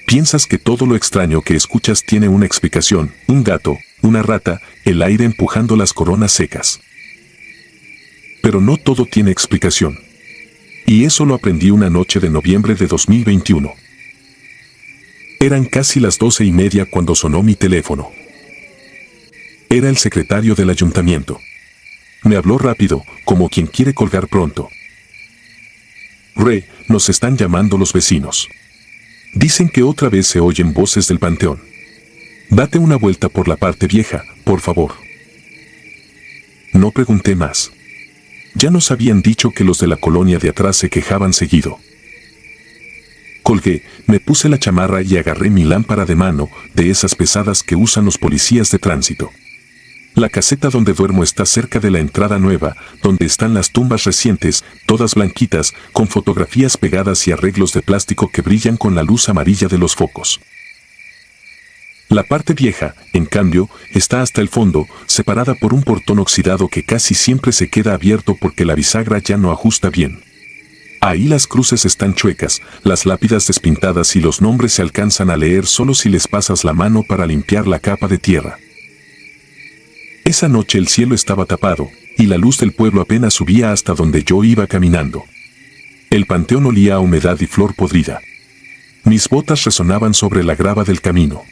Piensas que todo lo extraño que escuchas tiene una explicación, un gato, una rata, el aire empujando las coronas secas. Pero no todo tiene explicación. Y eso lo aprendí una noche de noviembre de 2021. Eran casi las 12:30 cuando sonó mi teléfono. Era el secretario del ayuntamiento. Me habló rápido, como quien quiere colgar pronto. Nos están llamando los vecinos. Dicen que otra vez se oyen voces del panteón. Date una vuelta por la parte vieja, por favor. No pregunté más. Ya nos habían dicho que los de la colonia de atrás se quejaban seguido. Colgué, me puse la chamarra y agarré mi lámpara de mano, de esas pesadas que usan los policías de tránsito. La caseta donde duermo está cerca de la entrada nueva, donde están las tumbas recientes, todas blanquitas, con fotografías pegadas y arreglos de plástico que brillan con la luz amarilla de los focos. La parte vieja, en cambio, está hasta el fondo, separada por un portón oxidado que casi siempre se queda abierto porque la bisagra ya no ajusta bien. Ahí las cruces están chuecas, las lápidas despintadas y los nombres se alcanzan a leer solo si les pasas la mano para limpiar la capa de tierra. Esa noche el cielo estaba tapado, y la luz del pueblo apenas subía hasta donde yo iba caminando. El panteón olía a humedad y flor podrida. Mis botas resonaban sobre la grava del camino.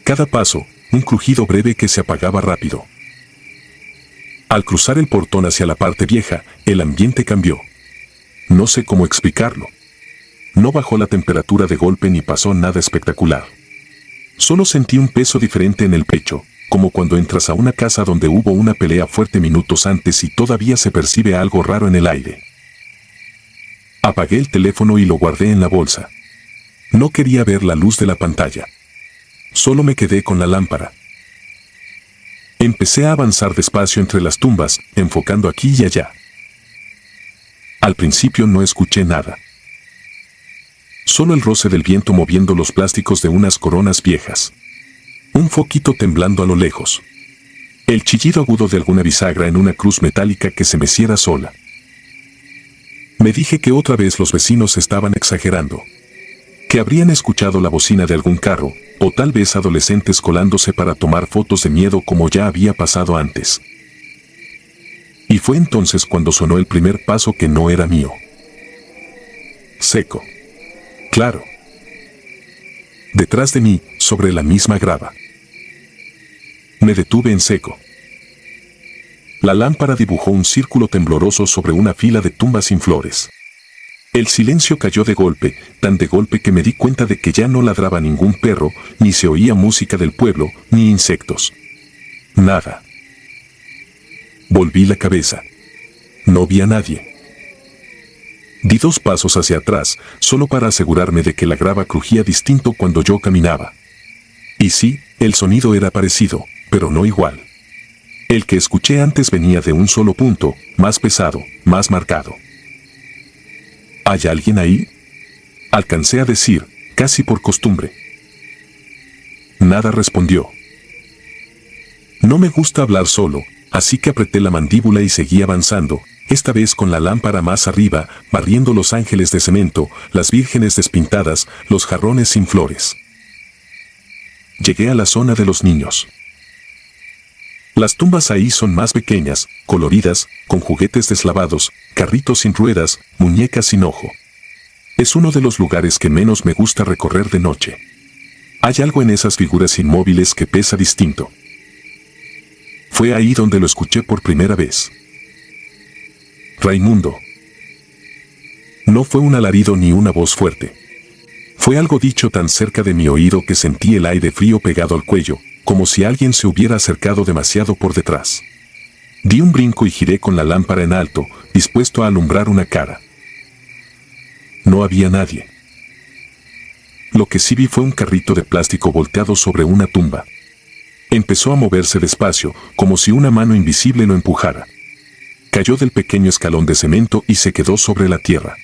Cada paso, un crujido breve que se apagaba rápido. Al cruzar el portón hacia la parte vieja, el ambiente cambió. No sé cómo explicarlo. No bajó la temperatura de golpe ni pasó nada espectacular. Solo sentí un peso diferente en el pecho, como cuando entras a una casa donde hubo una pelea fuerte minutos antes y todavía se percibe algo raro en el aire. Apagué el teléfono y lo guardé en la bolsa. No quería ver la luz de la pantalla. Solo me quedé con la lámpara. Empecé a avanzar despacio entre las tumbas, enfocando aquí y allá. Al principio no escuché nada. Solo el roce del viento moviendo los plásticos de unas coronas viejas. Un foquito temblando a lo lejos. El chillido agudo de alguna bisagra en una cruz metálica que se meciera sola. Me dije que otra vez los vecinos estaban exagerando. Que habrían escuchado la bocina de algún carro, o tal vez adolescentes colándose para tomar fotos de miedo como ya había pasado antes. Y fue entonces cuando sonó el primer paso que no era mío. Seco. Claro. Detrás de mí, sobre la misma grava. Me detuve en seco. La lámpara dibujó un círculo tembloroso sobre una fila de tumbas sin flores. El silencio cayó de golpe, tan de golpe que me di cuenta de que ya no ladraba ningún perro, ni se oía música del pueblo, ni insectos. Nada. Volví la cabeza. No vi a nadie. Di 2 pasos hacia atrás, solo para asegurarme de que la grava crujía distinto cuando yo caminaba. Y sí, el sonido era parecido, pero no igual. El que escuché antes venía de un solo punto, más pesado, más marcado. ¿Hay alguien ahí? Alcancé a decir, casi por costumbre. Nada respondió. No me gusta hablar solo, así que apreté la mandíbula y seguí avanzando, esta vez con la lámpara más arriba, barriendo los ángeles de cemento, las vírgenes despintadas, los jarrones sin flores. Llegué a la zona de los niños. Las tumbas ahí son más pequeñas, coloridas, con juguetes deslavados, carritos sin ruedas, muñecas sin ojo. Es uno de los lugares que menos me gusta recorrer de noche. Hay algo en esas figuras inmóviles que pesa distinto. Fue ahí donde lo escuché por primera vez. Raimundo. No fue un alarido ni una voz fuerte. Fue algo dicho tan cerca de mi oído que sentí el aire frío pegado al cuello, como si alguien se hubiera acercado demasiado por detrás. Di un brinco y giré con la lámpara en alto, dispuesto a alumbrar una cara. No había nadie. Lo que sí vi fue un carrito de plástico volteado sobre una tumba. Empezó a moverse despacio, como si una mano invisible lo empujara. Cayó del pequeño escalón de cemento y se quedó sobre la tierra.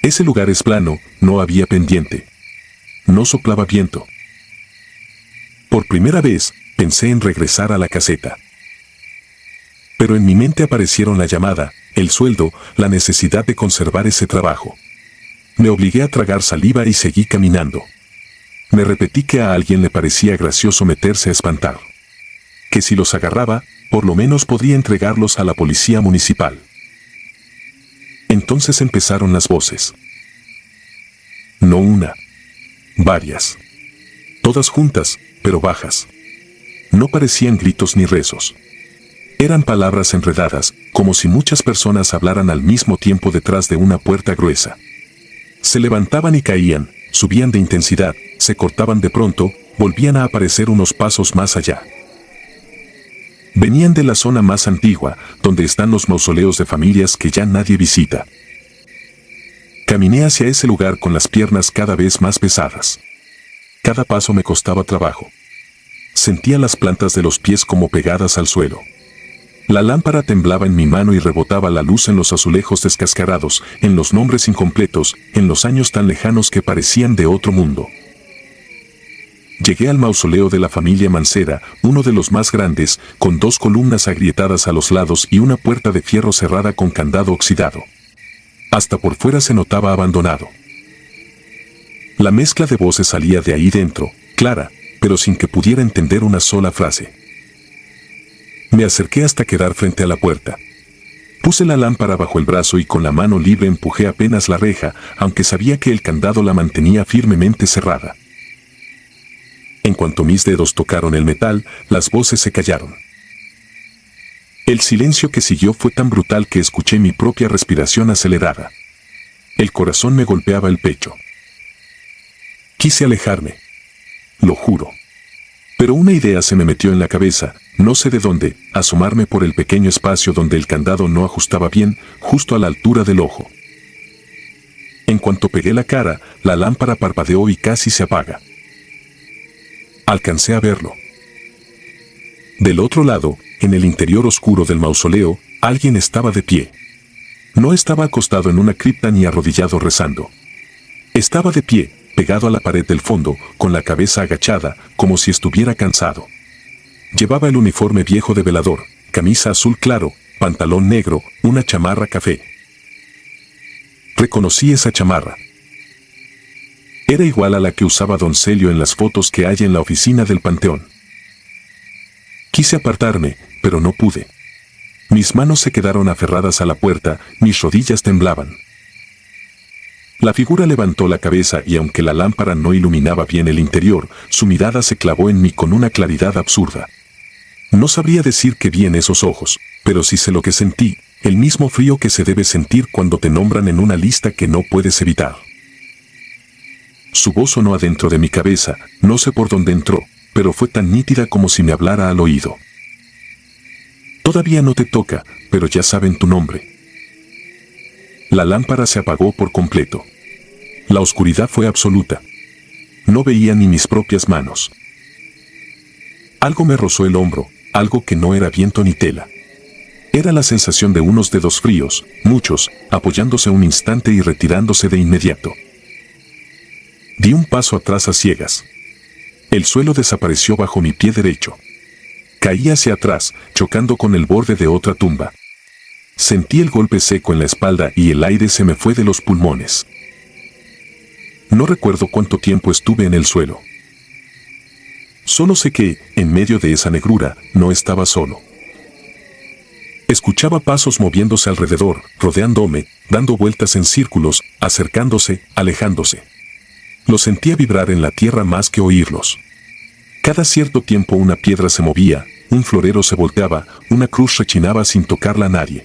Ese lugar es plano, no había pendiente. No soplaba viento. Por primera vez, pensé en regresar a la caseta. Pero en mi mente aparecieron la llamada, el sueldo, la necesidad de conservar ese trabajo. Me obligué a tragar saliva y seguí caminando. Me repetí que a alguien le parecía gracioso meterse a espantar. Que si los agarraba, por lo menos podría entregarlos a la policía municipal. Entonces empezaron las voces. No una. Varias. Todas juntas, pero bajas. No parecían gritos ni rezos. Eran palabras enredadas, como si muchas personas hablaran al mismo tiempo detrás de una puerta gruesa. Se levantaban y caían, subían de intensidad, se cortaban de pronto, volvían a aparecer unos pasos más allá. Venían de la zona más antigua, donde están los mausoleos de familias que ya nadie visita. Caminé hacia ese lugar con las piernas cada vez más pesadas. Cada paso me costaba trabajo. Sentía las plantas de los pies como pegadas al suelo. La lámpara temblaba en mi mano y rebotaba la luz en los azulejos descascarados, en los nombres incompletos, en los años tan lejanos que parecían de otro mundo. Llegué al mausoleo de la familia Mancera, uno de los más grandes, con 2 columnas agrietadas a los lados y una puerta de fierro cerrada con candado oxidado. Hasta por fuera se notaba abandonado. La mezcla de voces salía de ahí dentro, clara, pero sin que pudiera entender una sola frase. Me acerqué hasta quedar frente a la puerta. Puse la lámpara bajo el brazo y con la mano libre empujé apenas la reja, aunque sabía que el candado la mantenía firmemente cerrada. En cuanto mis dedos tocaron el metal, las voces se callaron. El silencio que siguió fue tan brutal que escuché mi propia respiración acelerada. El corazón me golpeaba el pecho. Quise alejarme. Lo juro. Pero una idea se me metió en la cabeza, no sé de dónde, asomarme por el pequeño espacio donde el candado no ajustaba bien, justo a la altura del ojo. En cuanto pegué la cara, la lámpara parpadeó y casi se apaga. Alcancé a verlo. Del otro lado, en el interior oscuro del mausoleo, alguien estaba de pie. No estaba acostado en una cripta ni arrodillado rezando. Estaba de pie, pegado a la pared del fondo, con la cabeza agachada, como si estuviera cansado. Llevaba el uniforme viejo de velador, camisa azul claro, pantalón negro, una chamarra café. Reconocí esa chamarra. Era igual a la que usaba don Celio en las fotos que hay en la oficina del panteón. Quise apartarme, pero no pude. Mis manos se quedaron aferradas a la puerta, mis rodillas temblaban. La figura levantó la cabeza y aunque la lámpara no iluminaba bien el interior, su mirada se clavó en mí con una claridad absurda. No sabría decir qué vi en esos ojos, pero sí sé lo que sentí, el mismo frío que se debe sentir cuando te nombran en una lista que no puedes evitar. Su voz sonó adentro de mi cabeza, no sé por dónde entró, pero fue tan nítida como si me hablara al oído. Todavía no te toca, pero ya saben tu nombre. La lámpara se apagó por completo. La oscuridad fue absoluta. No veía ni mis propias manos. Algo me rozó el hombro, algo que no era viento ni tela. Era la sensación de unos dedos fríos, muchos, apoyándose un instante y retirándose de inmediato. Di un paso atrás a ciegas. El suelo desapareció bajo mi pie derecho. Caí hacia atrás, chocando con el borde de otra tumba. Sentí el golpe seco en la espalda y el aire se me fue de los pulmones. No recuerdo cuánto tiempo estuve en el suelo. Solo sé que, en medio de esa negrura, no estaba solo. Escuchaba pasos moviéndose alrededor, rodeándome, dando vueltas en círculos, acercándose, alejándose. Los sentía vibrar en la tierra más que oírlos. Cada cierto tiempo una piedra se movía, un florero se volteaba, una cruz rechinaba sin tocarla a nadie.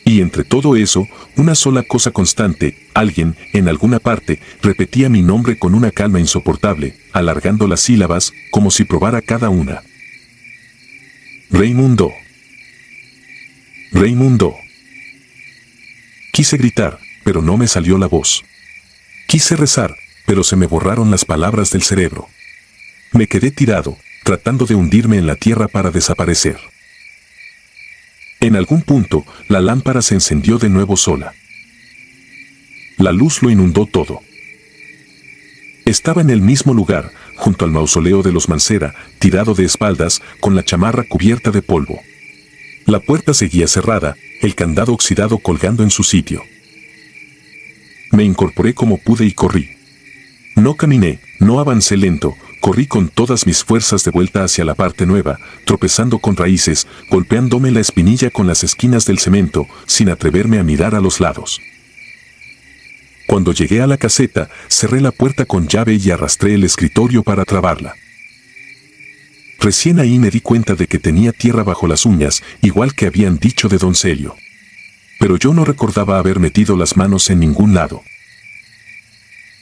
Y entre todo eso, una sola cosa constante, alguien, en alguna parte, repetía mi nombre con una calma insoportable, alargando las sílabas, como si probara cada una. Raimundo. Raimundo. Quise gritar, pero no me salió la voz. Quise rezar, pero se me borraron las palabras del cerebro. Me quedé tirado, tratando de hundirme en la tierra para desaparecer. En algún punto, la lámpara se encendió de nuevo sola. La luz lo inundó todo. Estaba en el mismo lugar, junto al mausoleo de los Mancera, tirado de espaldas, con la chamarra cubierta de polvo. La puerta seguía cerrada, el candado oxidado colgando en su sitio. Me incorporé como pude y corrí. No caminé, no avancé lento, corrí con todas mis fuerzas de vuelta hacia la parte nueva, tropezando con raíces, golpeándome la espinilla con las esquinas del cemento, sin atreverme a mirar a los lados. Cuando llegué a la caseta, cerré la puerta con llave y arrastré el escritorio para trabarla. Recién ahí me di cuenta de que tenía tierra bajo las uñas, igual que habían dicho de don Celio. Pero yo no recordaba haber metido las manos en ningún lado.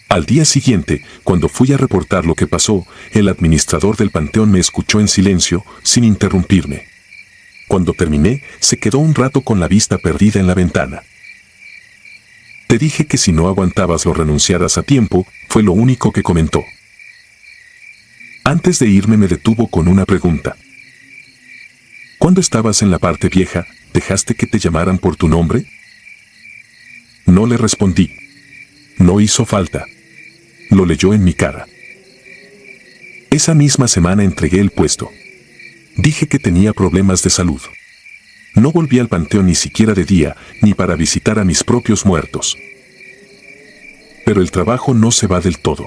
Al día siguiente, cuando fui a reportar lo que pasó, el administrador del panteón me escuchó en silencio, sin interrumpirme. Cuando terminé, se quedó un rato con la vista perdida en la ventana. Te dije que si no aguantabas lo renunciaras a tiempo, fue lo único que comentó. Antes de irme me detuvo con una pregunta. ¿Cuándo estabas en la parte vieja, dejaste que te llamaran por tu nombre? No le respondí. No hizo falta. Lo leyó en mi cara. Esa misma semana entregué el puesto. Dije que tenía problemas de salud. No volví al panteón ni siquiera de día, ni para visitar a mis propios muertos. Pero el trabajo no se va del todo.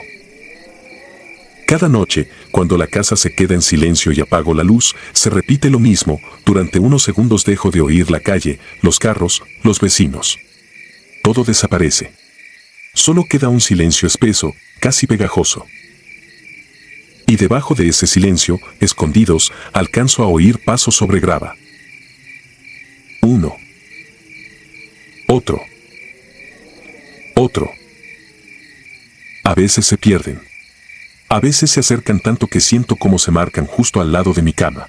Cada noche, cuando la casa se queda en silencio y apago la luz, se repite lo mismo. Durante unos segundos dejo de oír la calle, los carros, los vecinos. Todo desaparece. Solo queda un silencio espeso, casi pegajoso. Y debajo de ese silencio, escondidos, alcanzo a oír pasos sobre grava. Uno. Otro. Otro. A veces se pierden. A veces se acercan tanto que siento como se marcan justo al lado de mi cama.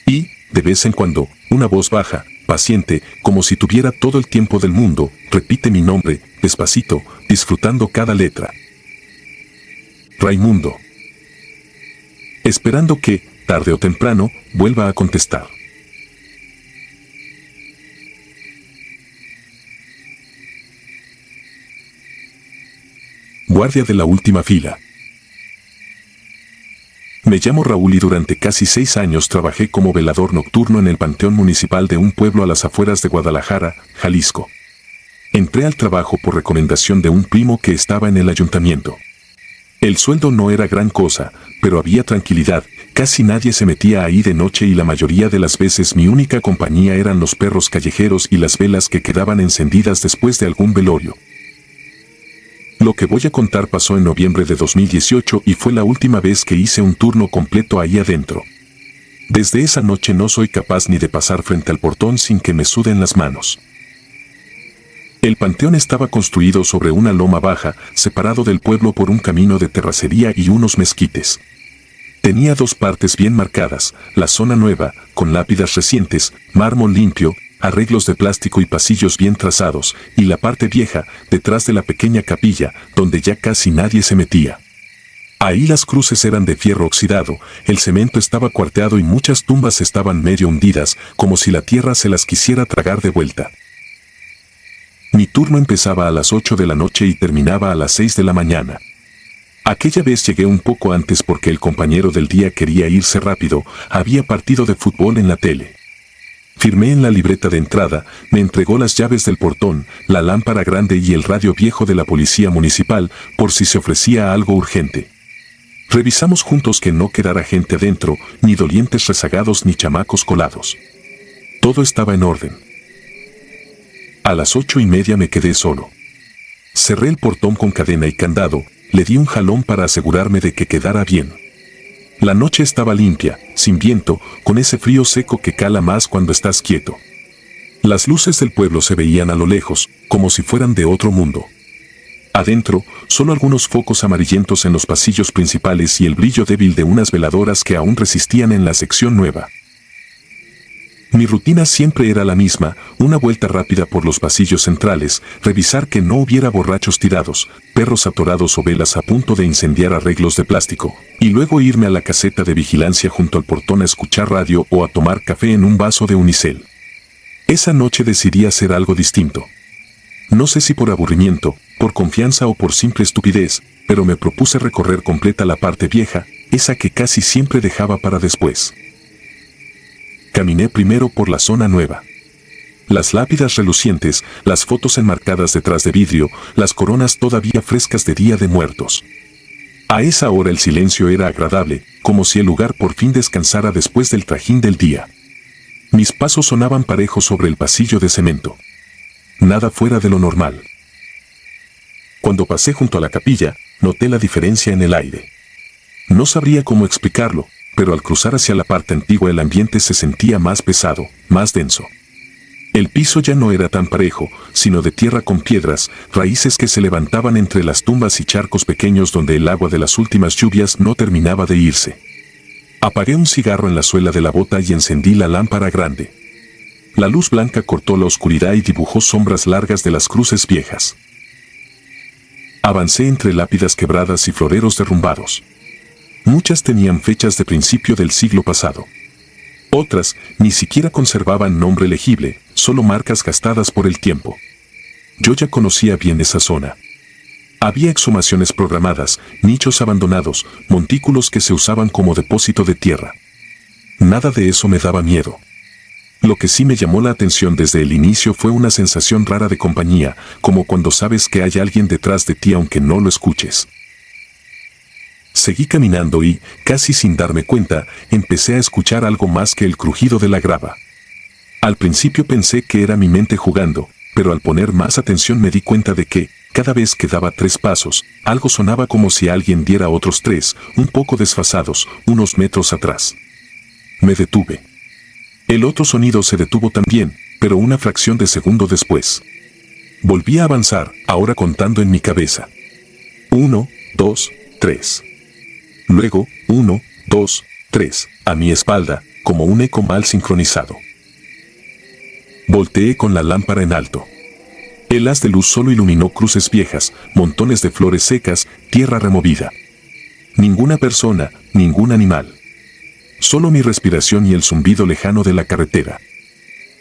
Y, de vez en cuando, una voz baja, paciente, como si tuviera todo el tiempo del mundo, repite mi nombre, despacito, disfrutando cada letra. Raimundo. esperando que, tarde o temprano, vuelva a contestar. Guardia de la última fila. Me llamo Raúl y durante casi 6 años trabajé como velador nocturno en el Panteón Municipal de un pueblo a las afueras de Guadalajara, Jalisco. Entré al trabajo por recomendación de un primo que estaba en el ayuntamiento. El sueldo no era gran cosa, pero había tranquilidad, casi nadie se metía ahí de noche y la mayoría de las veces mi única compañía eran los perros callejeros y las velas que quedaban encendidas después de algún velorio. Lo que voy a contar pasó en noviembre de 2018 y fue la última vez que hice un turno completo ahí adentro. Desde esa noche no soy capaz ni de pasar frente al portón sin que me suden las manos. El panteón estaba construido sobre una loma baja, separado del pueblo por un camino de terracería y unos mezquites. Tenía 2 partes bien marcadas, la zona nueva, con lápidas recientes, mármol limpio, arreglos de plástico y pasillos bien trazados, y la parte vieja, detrás de la pequeña capilla, donde ya casi nadie se metía. Ahí las cruces eran de fierro oxidado, el cemento estaba cuarteado y muchas tumbas estaban medio hundidas, como si la tierra se las quisiera tragar de vuelta. Mi turno empezaba a las 8 de la noche y terminaba a las 6 de la mañana. Aquella vez llegué un poco antes porque el compañero del día quería irse rápido, había partido de fútbol en la tele. Firmé en la libreta de entrada, me entregó las llaves del portón, la lámpara grande y el radio viejo de la policía municipal, por si se ofrecía algo urgente. Revisamos juntos que no quedara gente adentro, ni dolientes rezagados ni chamacos colados. Todo estaba en orden. A las 8:30 me quedé solo. Cerré el portón con cadena y candado, le di un jalón para asegurarme de que quedara bien. La noche estaba limpia, sin viento, con ese frío seco que cala más cuando estás quieto. Las luces del pueblo se veían a lo lejos, como si fueran de otro mundo. Adentro, solo algunos focos amarillentos en los pasillos principales y el brillo débil de unas veladoras que aún resistían en la sección nueva. Mi rutina siempre era la misma, una vuelta rápida por los pasillos centrales, revisar que no hubiera borrachos tirados, perros atorados o velas a punto de incendiar arreglos de plástico, y luego irme a la caseta de vigilancia junto al portón a escuchar radio o a tomar café en un vaso de unicel. Esa noche decidí hacer algo distinto. No sé si por aburrimiento, por confianza o por simple estupidez, pero me propuse recorrer completa la parte vieja, esa que casi siempre dejaba para después. Caminé primero por la zona nueva. Las lápidas relucientes, las fotos enmarcadas detrás de vidrio, las coronas todavía frescas de Día de Muertos. A esa hora el silencio era agradable, como si el lugar por fin descansara después del trajín del día. Mis pasos sonaban parejos sobre el pasillo de cemento. Nada fuera de lo normal. Cuando pasé junto a la capilla, noté la diferencia en el aire. No sabría cómo explicarlo, pero al cruzar hacia la parte antigua el ambiente se sentía más pesado, más denso. El piso ya no era tan parejo, sino de tierra con piedras, raíces que se levantaban entre las tumbas y charcos pequeños donde el agua de las últimas lluvias no terminaba de irse. Apagué un cigarro en la suela de la bota y encendí la lámpara grande. La luz blanca cortó la oscuridad y dibujó sombras largas de las cruces viejas. Avancé entre lápidas quebradas y floreros derrumbados. Muchas tenían fechas de principio del siglo pasado. Otras ni siquiera conservaban nombre legible, solo marcas gastadas por el tiempo. Yo ya conocía bien esa zona. Había exhumaciones programadas, nichos abandonados, montículos que se usaban como depósito de tierra. Nada de eso me daba miedo. Lo que sí me llamó la atención desde el inicio fue una sensación rara de compañía, como cuando sabes que hay alguien detrás de ti aunque no lo escuches. Seguí caminando y, casi sin darme cuenta, empecé a escuchar algo más que el crujido de la grava. Al principio pensé que era mi mente jugando, pero al poner más atención me di cuenta de que, cada vez que daba 3 pasos, algo sonaba como si alguien diera otros 3, un poco desfasados, unos metros atrás. Me detuve. El otro sonido se detuvo también, pero una fracción de segundo después. Volví a avanzar, ahora contando en mi cabeza. 1, 2, 3. Luego, 1, 2, 3, a mi espalda, como un eco mal sincronizado. Volteé con la lámpara en alto. El haz de luz solo iluminó cruces viejas, montones de flores secas, tierra removida. Ninguna persona, ningún animal. Solo mi respiración y el zumbido lejano de la carretera.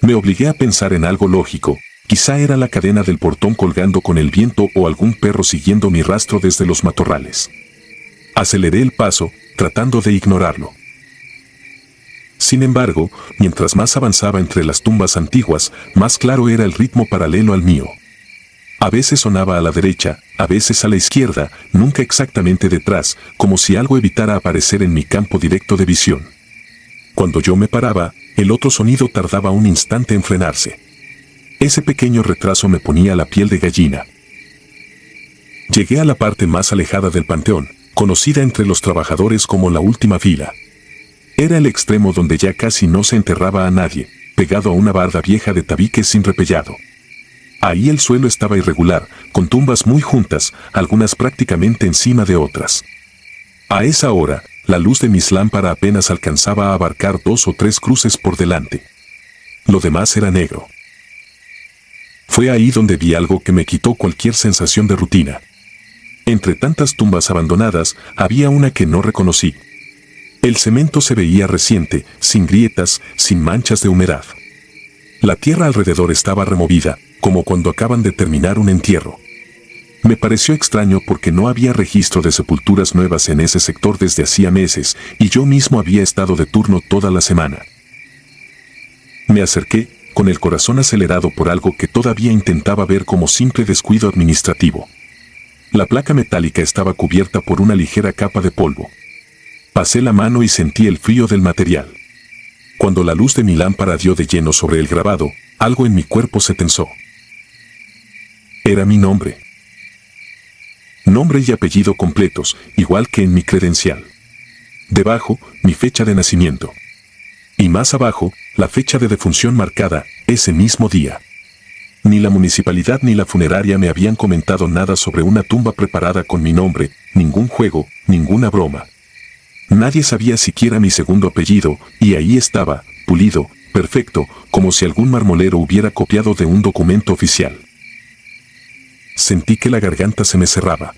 Me obligué a pensar en algo lógico. Quizá era la cadena del portón colgando con el viento o algún perro siguiendo mi rastro desde los matorrales. Aceleré el paso, tratando de ignorarlo. Sin embargo, mientras más avanzaba entre las tumbas antiguas, más claro era el ritmo paralelo al mío. A veces sonaba a la derecha, a veces a la izquierda, nunca exactamente detrás, como si algo evitara aparecer en mi campo directo de visión. Cuando yo me paraba, el otro sonido tardaba un instante en frenarse. Ese pequeño retraso me ponía la piel de gallina. Llegué a la parte más alejada del panteón, conocida entre los trabajadores como la última fila. Era el extremo donde ya casi no se enterraba a nadie, pegado a una barda vieja de tabiques sin repellado. Ahí el suelo estaba irregular, con tumbas muy juntas, algunas prácticamente encima de otras. A esa hora, la luz de mis lámparas apenas alcanzaba a abarcar 2 o 3 cruces por delante. Lo demás era negro. Fue ahí donde vi algo que me quitó cualquier sensación de rutina. Entre tantas tumbas abandonadas, había una que no reconocí. El cemento se veía reciente, sin grietas, sin manchas de humedad. La tierra alrededor estaba removida, como cuando acaban de terminar un entierro. Me pareció extraño porque no había registro de sepulturas nuevas en ese sector desde hacía meses, y yo mismo había estado de turno toda la semana. Me acerqué, con el corazón acelerado por algo que todavía intentaba ver como simple descuido administrativo. La placa metálica estaba cubierta por una ligera capa de polvo. Pasé la mano y sentí el frío del material. Cuando la luz de mi lámpara dio de lleno sobre el grabado, algo en mi cuerpo se tensó. Era mi nombre. Nombre y apellido completos, igual que en mi credencial. Debajo, mi fecha de nacimiento. Y más abajo, la fecha de defunción marcada, ese mismo día. Ni la municipalidad ni la funeraria me habían comentado nada sobre una tumba preparada con mi nombre, ningún juego, ninguna broma. Nadie sabía siquiera mi segundo apellido, y ahí estaba, pulido, perfecto, como si algún marmolero hubiera copiado de un documento oficial. Sentí que la garganta se me cerraba.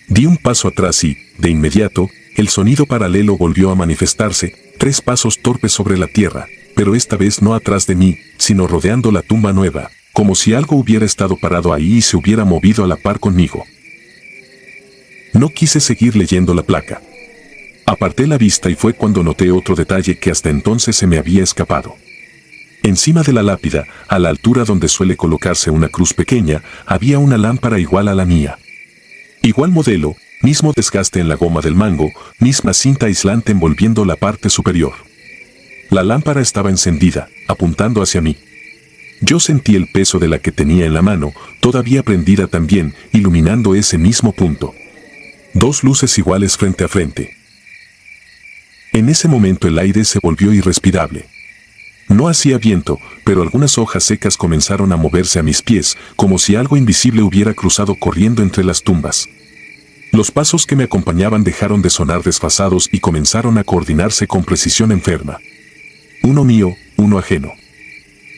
Di un paso atrás y, de inmediato, el sonido paralelo volvió a manifestarse, 3 pasos torpes sobre la tierra, pero esta vez no atrás de mí, sino rodeando la tumba nueva, como si algo hubiera estado parado ahí y se hubiera movido a la par conmigo. No quise seguir leyendo la placa. Aparté la vista y fue cuando noté otro detalle que hasta entonces se me había escapado. Encima de la lápida, a la altura donde suele colocarse una cruz pequeña, había una lámpara igual a la mía. Igual modelo, mismo desgaste en la goma del mango, misma cinta aislante envolviendo la parte superior. La lámpara estaba encendida, apuntando hacia mí. Yo sentí el peso de la que tenía en la mano, todavía prendida también, iluminando ese mismo punto. 2 luces iguales frente a frente. En ese momento el aire se volvió irrespirable. No hacía viento, pero algunas hojas secas comenzaron a moverse a mis pies, como si algo invisible hubiera cruzado corriendo entre las tumbas. Los pasos que me acompañaban dejaron de sonar desfasados y comenzaron a coordinarse con precisión enferma. Uno mío, uno ajeno.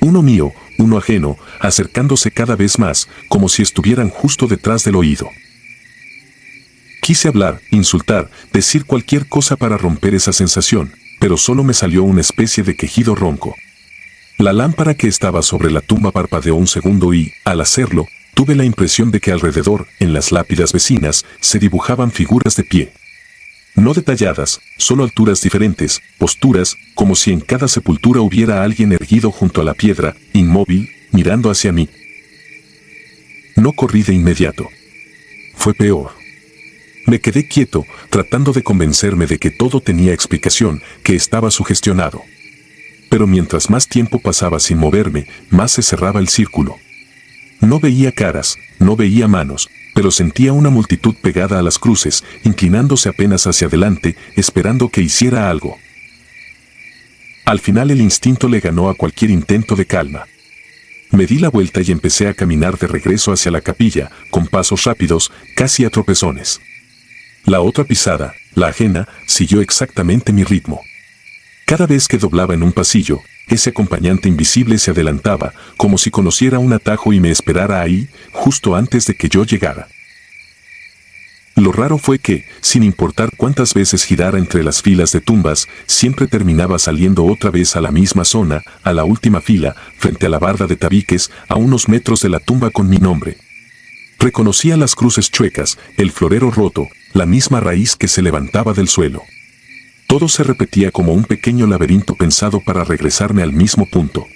Uno mío, uno ajeno, acercándose cada vez más, como si estuvieran justo detrás del oído. Quise hablar, insultar, decir cualquier cosa para romper esa sensación, pero solo me salió una especie de quejido ronco. La lámpara que estaba sobre la tumba parpadeó un segundo y, al hacerlo, tuve la impresión de que alrededor, en las lápidas vecinas, se dibujaban figuras de pie. No detalladas, solo alturas diferentes, posturas, como si en cada sepultura hubiera alguien erguido junto a la piedra, inmóvil, mirando hacia mí. No corrí de inmediato. Fue peor. Me quedé quieto, tratando de convencerme de que todo tenía explicación, que estaba sugestionado. Pero mientras más tiempo pasaba sin moverme, más se cerraba el círculo. No veía caras, no veía manos, pero sentía una multitud pegada a las cruces, inclinándose apenas hacia adelante, esperando que hiciera algo. Al final el instinto le ganó a cualquier intento de calma. Me di la vuelta y empecé a caminar de regreso hacia la capilla, con pasos rápidos, casi a tropezones. La otra pisada, la ajena, siguió exactamente mi ritmo. Cada vez que doblaba en un pasillo, ese acompañante invisible se adelantaba, como si conociera un atajo y me esperara ahí, justo antes de que yo llegara. Lo raro fue que, sin importar cuántas veces girara entre las filas de tumbas, siempre terminaba saliendo otra vez a la misma zona, a la última fila, frente a la barda de tabiques, a unos metros de la tumba con mi nombre. Reconocía las cruces chuecas, el florero roto, la misma raíz que se levantaba del suelo. Todo se repetía como un pequeño laberinto pensado para regresarme al mismo punto.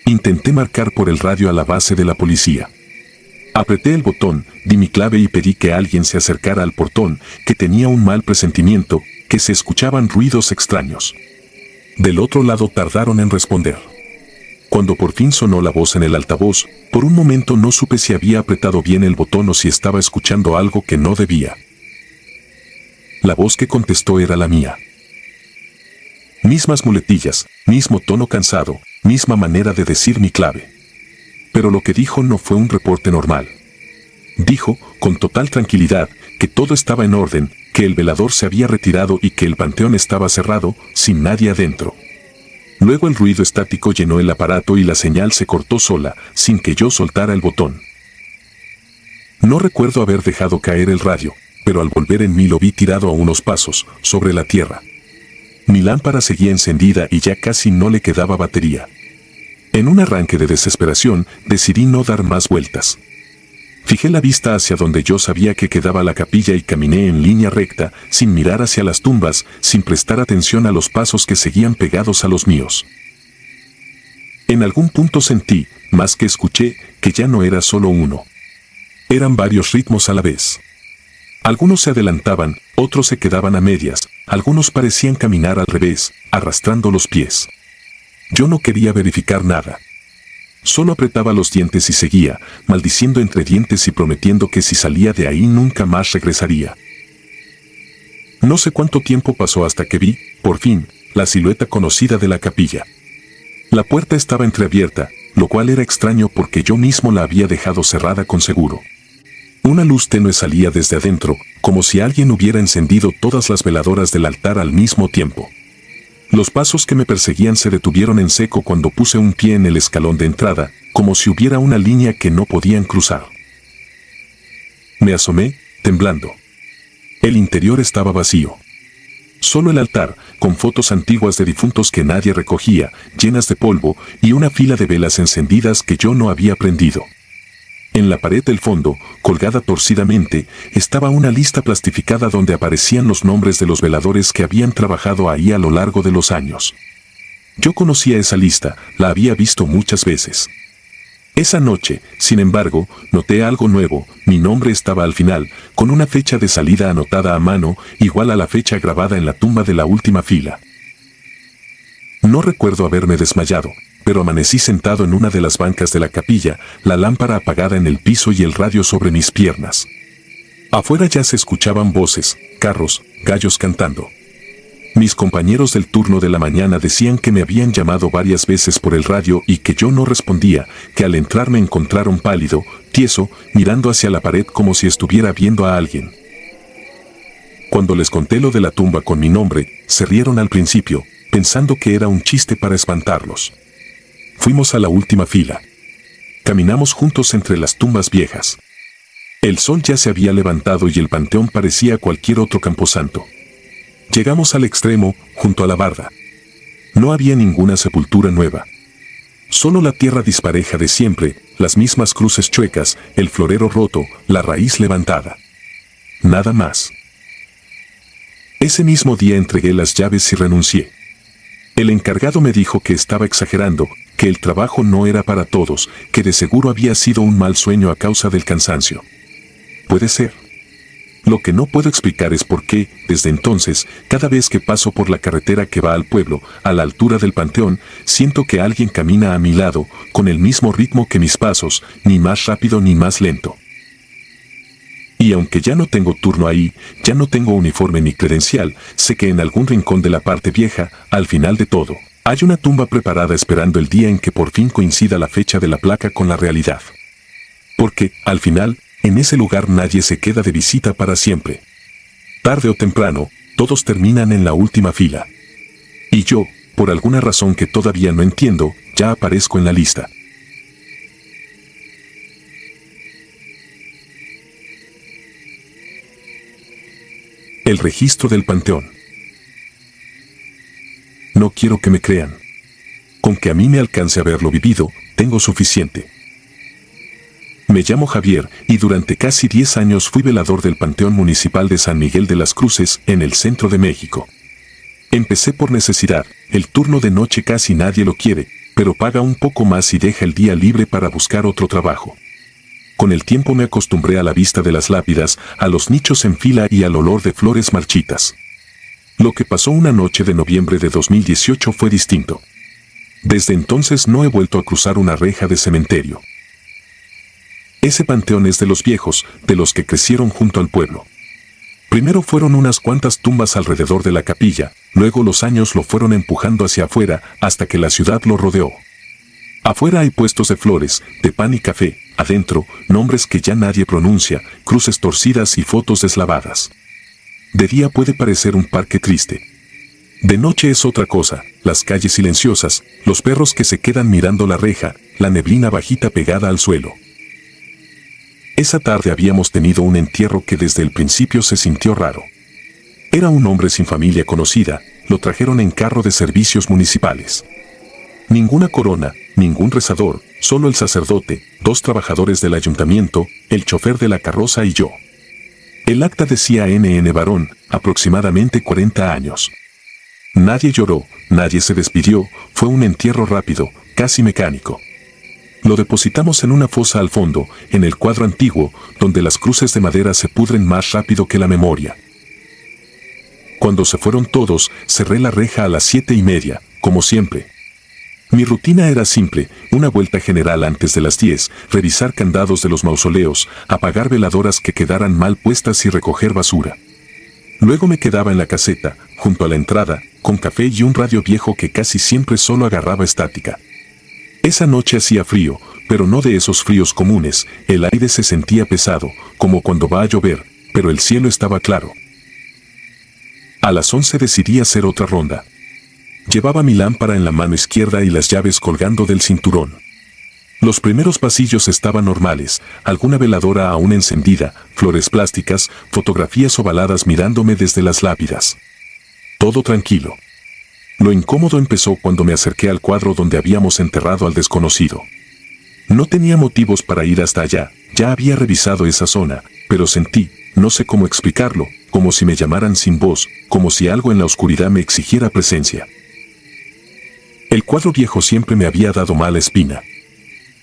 Intenté marcar por el radio a la base de la policía. Apreté el botón, di mi clave y pedí que alguien se acercara al portón, que tenía un mal presentimiento, que se escuchaban ruidos extraños. Del otro lado tardaron en responder. Cuando por fin sonó la voz en el altavoz, por un momento no supe si había apretado bien el botón o si estaba escuchando algo que no debía. La voz que contestó era la mía. Mismas muletillas, mismo tono cansado, misma manera de decir mi clave. Pero lo que dijo no fue un reporte normal. Dijo, con total tranquilidad, que todo estaba en orden, que el velador se había retirado y que el panteón estaba cerrado, sin nadie adentro. Luego el ruido estático llenó el aparato y la señal se cortó sola, sin que yo soltara el botón. No recuerdo haber dejado caer el radio, pero al volver en mí lo vi tirado a unos pasos, sobre la tierra. Mi lámpara seguía encendida y ya casi no le quedaba batería. En un arranque de desesperación, decidí no dar más vueltas. Fijé la vista hacia donde yo sabía que quedaba la capilla y caminé en línea recta, sin mirar hacia las tumbas, sin prestar atención a los pasos que seguían pegados a los míos. En algún punto sentí, más que escuché, que ya no era solo uno. Eran varios ritmos a la vez. Algunos se adelantaban, otros se quedaban a medias, algunos parecían caminar al revés, arrastrando los pies. Yo no quería verificar nada. Solo apretaba los dientes y seguía, maldiciendo entre dientes y prometiendo que si salía de ahí nunca más regresaría. No sé cuánto tiempo pasó hasta que vi, por fin, la silueta conocida de la capilla. La puerta estaba entreabierta, lo cual era extraño porque yo mismo la había dejado cerrada con seguro. Una luz tenue salía desde adentro, como si alguien hubiera encendido todas las veladoras del altar al mismo tiempo. Los pasos que me perseguían se detuvieron en seco cuando puse un pie en el escalón de entrada, como si hubiera una línea que no podían cruzar. Me asomé, temblando. El interior estaba vacío. Solo el altar, con fotos antiguas de difuntos que nadie recogía, llenas de polvo, y una fila de velas encendidas que yo no había prendido. En la pared del fondo, colgada torcidamente, estaba una lista plastificada donde aparecían los nombres de los veladores que habían trabajado ahí a lo largo de los años. Yo conocía esa lista, la había visto muchas veces. Esa noche, sin embargo, noté algo nuevo, mi nombre estaba al final, con una fecha de salida anotada a mano, igual a la fecha grabada en la tumba de la última fila. No recuerdo haberme desmayado, pero amanecí sentado en una de las bancas de la capilla, la lámpara apagada en el piso y el radio sobre mis piernas. Afuera ya se escuchaban voces, carros, gallos cantando. Mis compañeros del turno de la mañana decían que me habían llamado varias veces por el radio y que yo no respondía, que al entrar me encontraron pálido, tieso, mirando hacia la pared como si estuviera viendo a alguien. Cuando les conté lo de la tumba con mi nombre, se rieron al principio, pensando que era un chiste para espantarlos. Fuimos a la última fila. Caminamos juntos entre las tumbas viejas. El sol ya se había levantado y el panteón parecía cualquier otro camposanto. Llegamos al extremo, junto a la barda. No había ninguna sepultura nueva. Solo la tierra dispareja de siempre, las mismas cruces chuecas, el florero roto, la raíz levantada. Nada más. Ese mismo día entregué las llaves y renuncié. El encargado me dijo que estaba exagerando, que el trabajo no era para todos, que de seguro había sido un mal sueño a causa del cansancio. Puede ser. Lo que no puedo explicar es por qué, desde entonces, cada vez que paso por la carretera que va al pueblo, a la altura del panteón, siento que alguien camina a mi lado, con el mismo ritmo que mis pasos, ni más rápido ni más lento. Y aunque ya no tengo turno ahí, ya no tengo uniforme ni credencial, sé que en algún rincón de la parte vieja, al final de todo, hay una tumba preparada esperando el día en que por fin coincida la fecha de la placa con la realidad. Porque, al final, en ese lugar nadie se queda de visita para siempre. Tarde o temprano, todos terminan en la última fila. Y yo, por alguna razón que todavía no entiendo, ya aparezco en la lista. El registro del panteón. No quiero que me crean. Con que a mí me alcance a haberlo vivido, tengo suficiente. Me llamo Javier y durante casi 10 años fui velador del Panteón Municipal de San Miguel de las Cruces, en el centro de México. Empecé por necesidad, el turno de noche casi nadie lo quiere, pero paga un poco más y deja el día libre para buscar otro trabajo. Con el tiempo me acostumbré a la vista de las lápidas, a los nichos en fila y al olor de flores marchitas. Lo que pasó una noche de noviembre de 2018 fue distinto. Desde entonces no he vuelto a cruzar una reja de cementerio. Ese panteón es de los viejos, de los que crecieron junto al pueblo. Primero fueron unas cuantas tumbas alrededor de la capilla, luego los años lo fueron empujando hacia afuera hasta que la ciudad lo rodeó. Afuera hay puestos de flores, de pan y café, adentro, nombres que ya nadie pronuncia, cruces torcidas y fotos deslavadas. De día puede parecer un parque triste. De noche es otra cosa, las calles silenciosas, los perros que se quedan mirando la reja, la neblina bajita pegada al suelo. Esa tarde habíamos tenido un entierro que desde el principio se sintió raro. Era un hombre sin familia conocida, lo trajeron en carro de servicios municipales. Ninguna corona, ningún rezador, solo el sacerdote, 2 trabajadores del ayuntamiento, el chofer de la carroza y yo. El acta decía NN varón, aproximadamente 40 años. Nadie lloró, nadie se despidió, fue un entierro rápido, casi mecánico. Lo depositamos en una fosa al fondo, en el cuadro antiguo, donde las cruces de madera se pudren más rápido que la memoria. Cuando se fueron todos, cerré la reja a las 7:30, como siempre. Mi rutina era simple, una vuelta general antes de las 10, revisar candados de los mausoleos, apagar veladoras que quedaran mal puestas y recoger basura. Luego me quedaba en la caseta, junto a la entrada, con café y un radio viejo que casi siempre solo agarraba estática. Esa noche hacía frío, pero no de esos fríos comunes, el aire se sentía pesado, como cuando va a llover, pero el cielo estaba claro. A las 11 decidí hacer otra ronda. Llevaba mi lámpara en la mano izquierda y las llaves colgando del cinturón. Los primeros pasillos estaban normales, alguna veladora aún encendida, flores plásticas, fotografías ovaladas mirándome desde las lápidas. Todo tranquilo. Lo incómodo empezó cuando me acerqué al cuadro donde habíamos enterrado al desconocido. No tenía motivos para ir hasta allá, ya había revisado esa zona, pero sentí, no sé cómo explicarlo, como si me llamaran sin voz, como si algo en la oscuridad me exigiera presencia. El cuadro viejo siempre me había dado mala espina.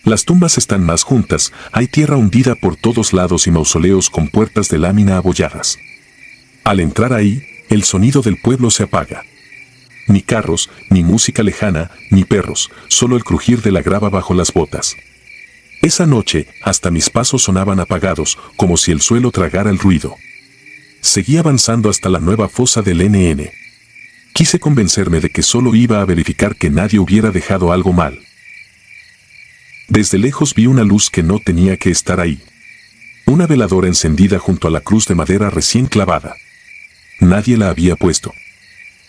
Las tumbas están más juntas, hay tierra hundida por todos lados y mausoleos con puertas de lámina abolladas. Al entrar ahí, el sonido del pueblo se apaga. Ni carros, ni música lejana, ni perros, solo el crujir de la grava bajo las botas. Esa noche, hasta mis pasos sonaban apagados, como si el suelo tragara el ruido. Seguí avanzando hasta la nueva fosa del NN. Quise convencerme de que solo iba a verificar que nadie hubiera dejado algo mal. Desde lejos vi una luz que no tenía que estar ahí. Una veladora encendida junto a la cruz de madera recién clavada. Nadie la había puesto.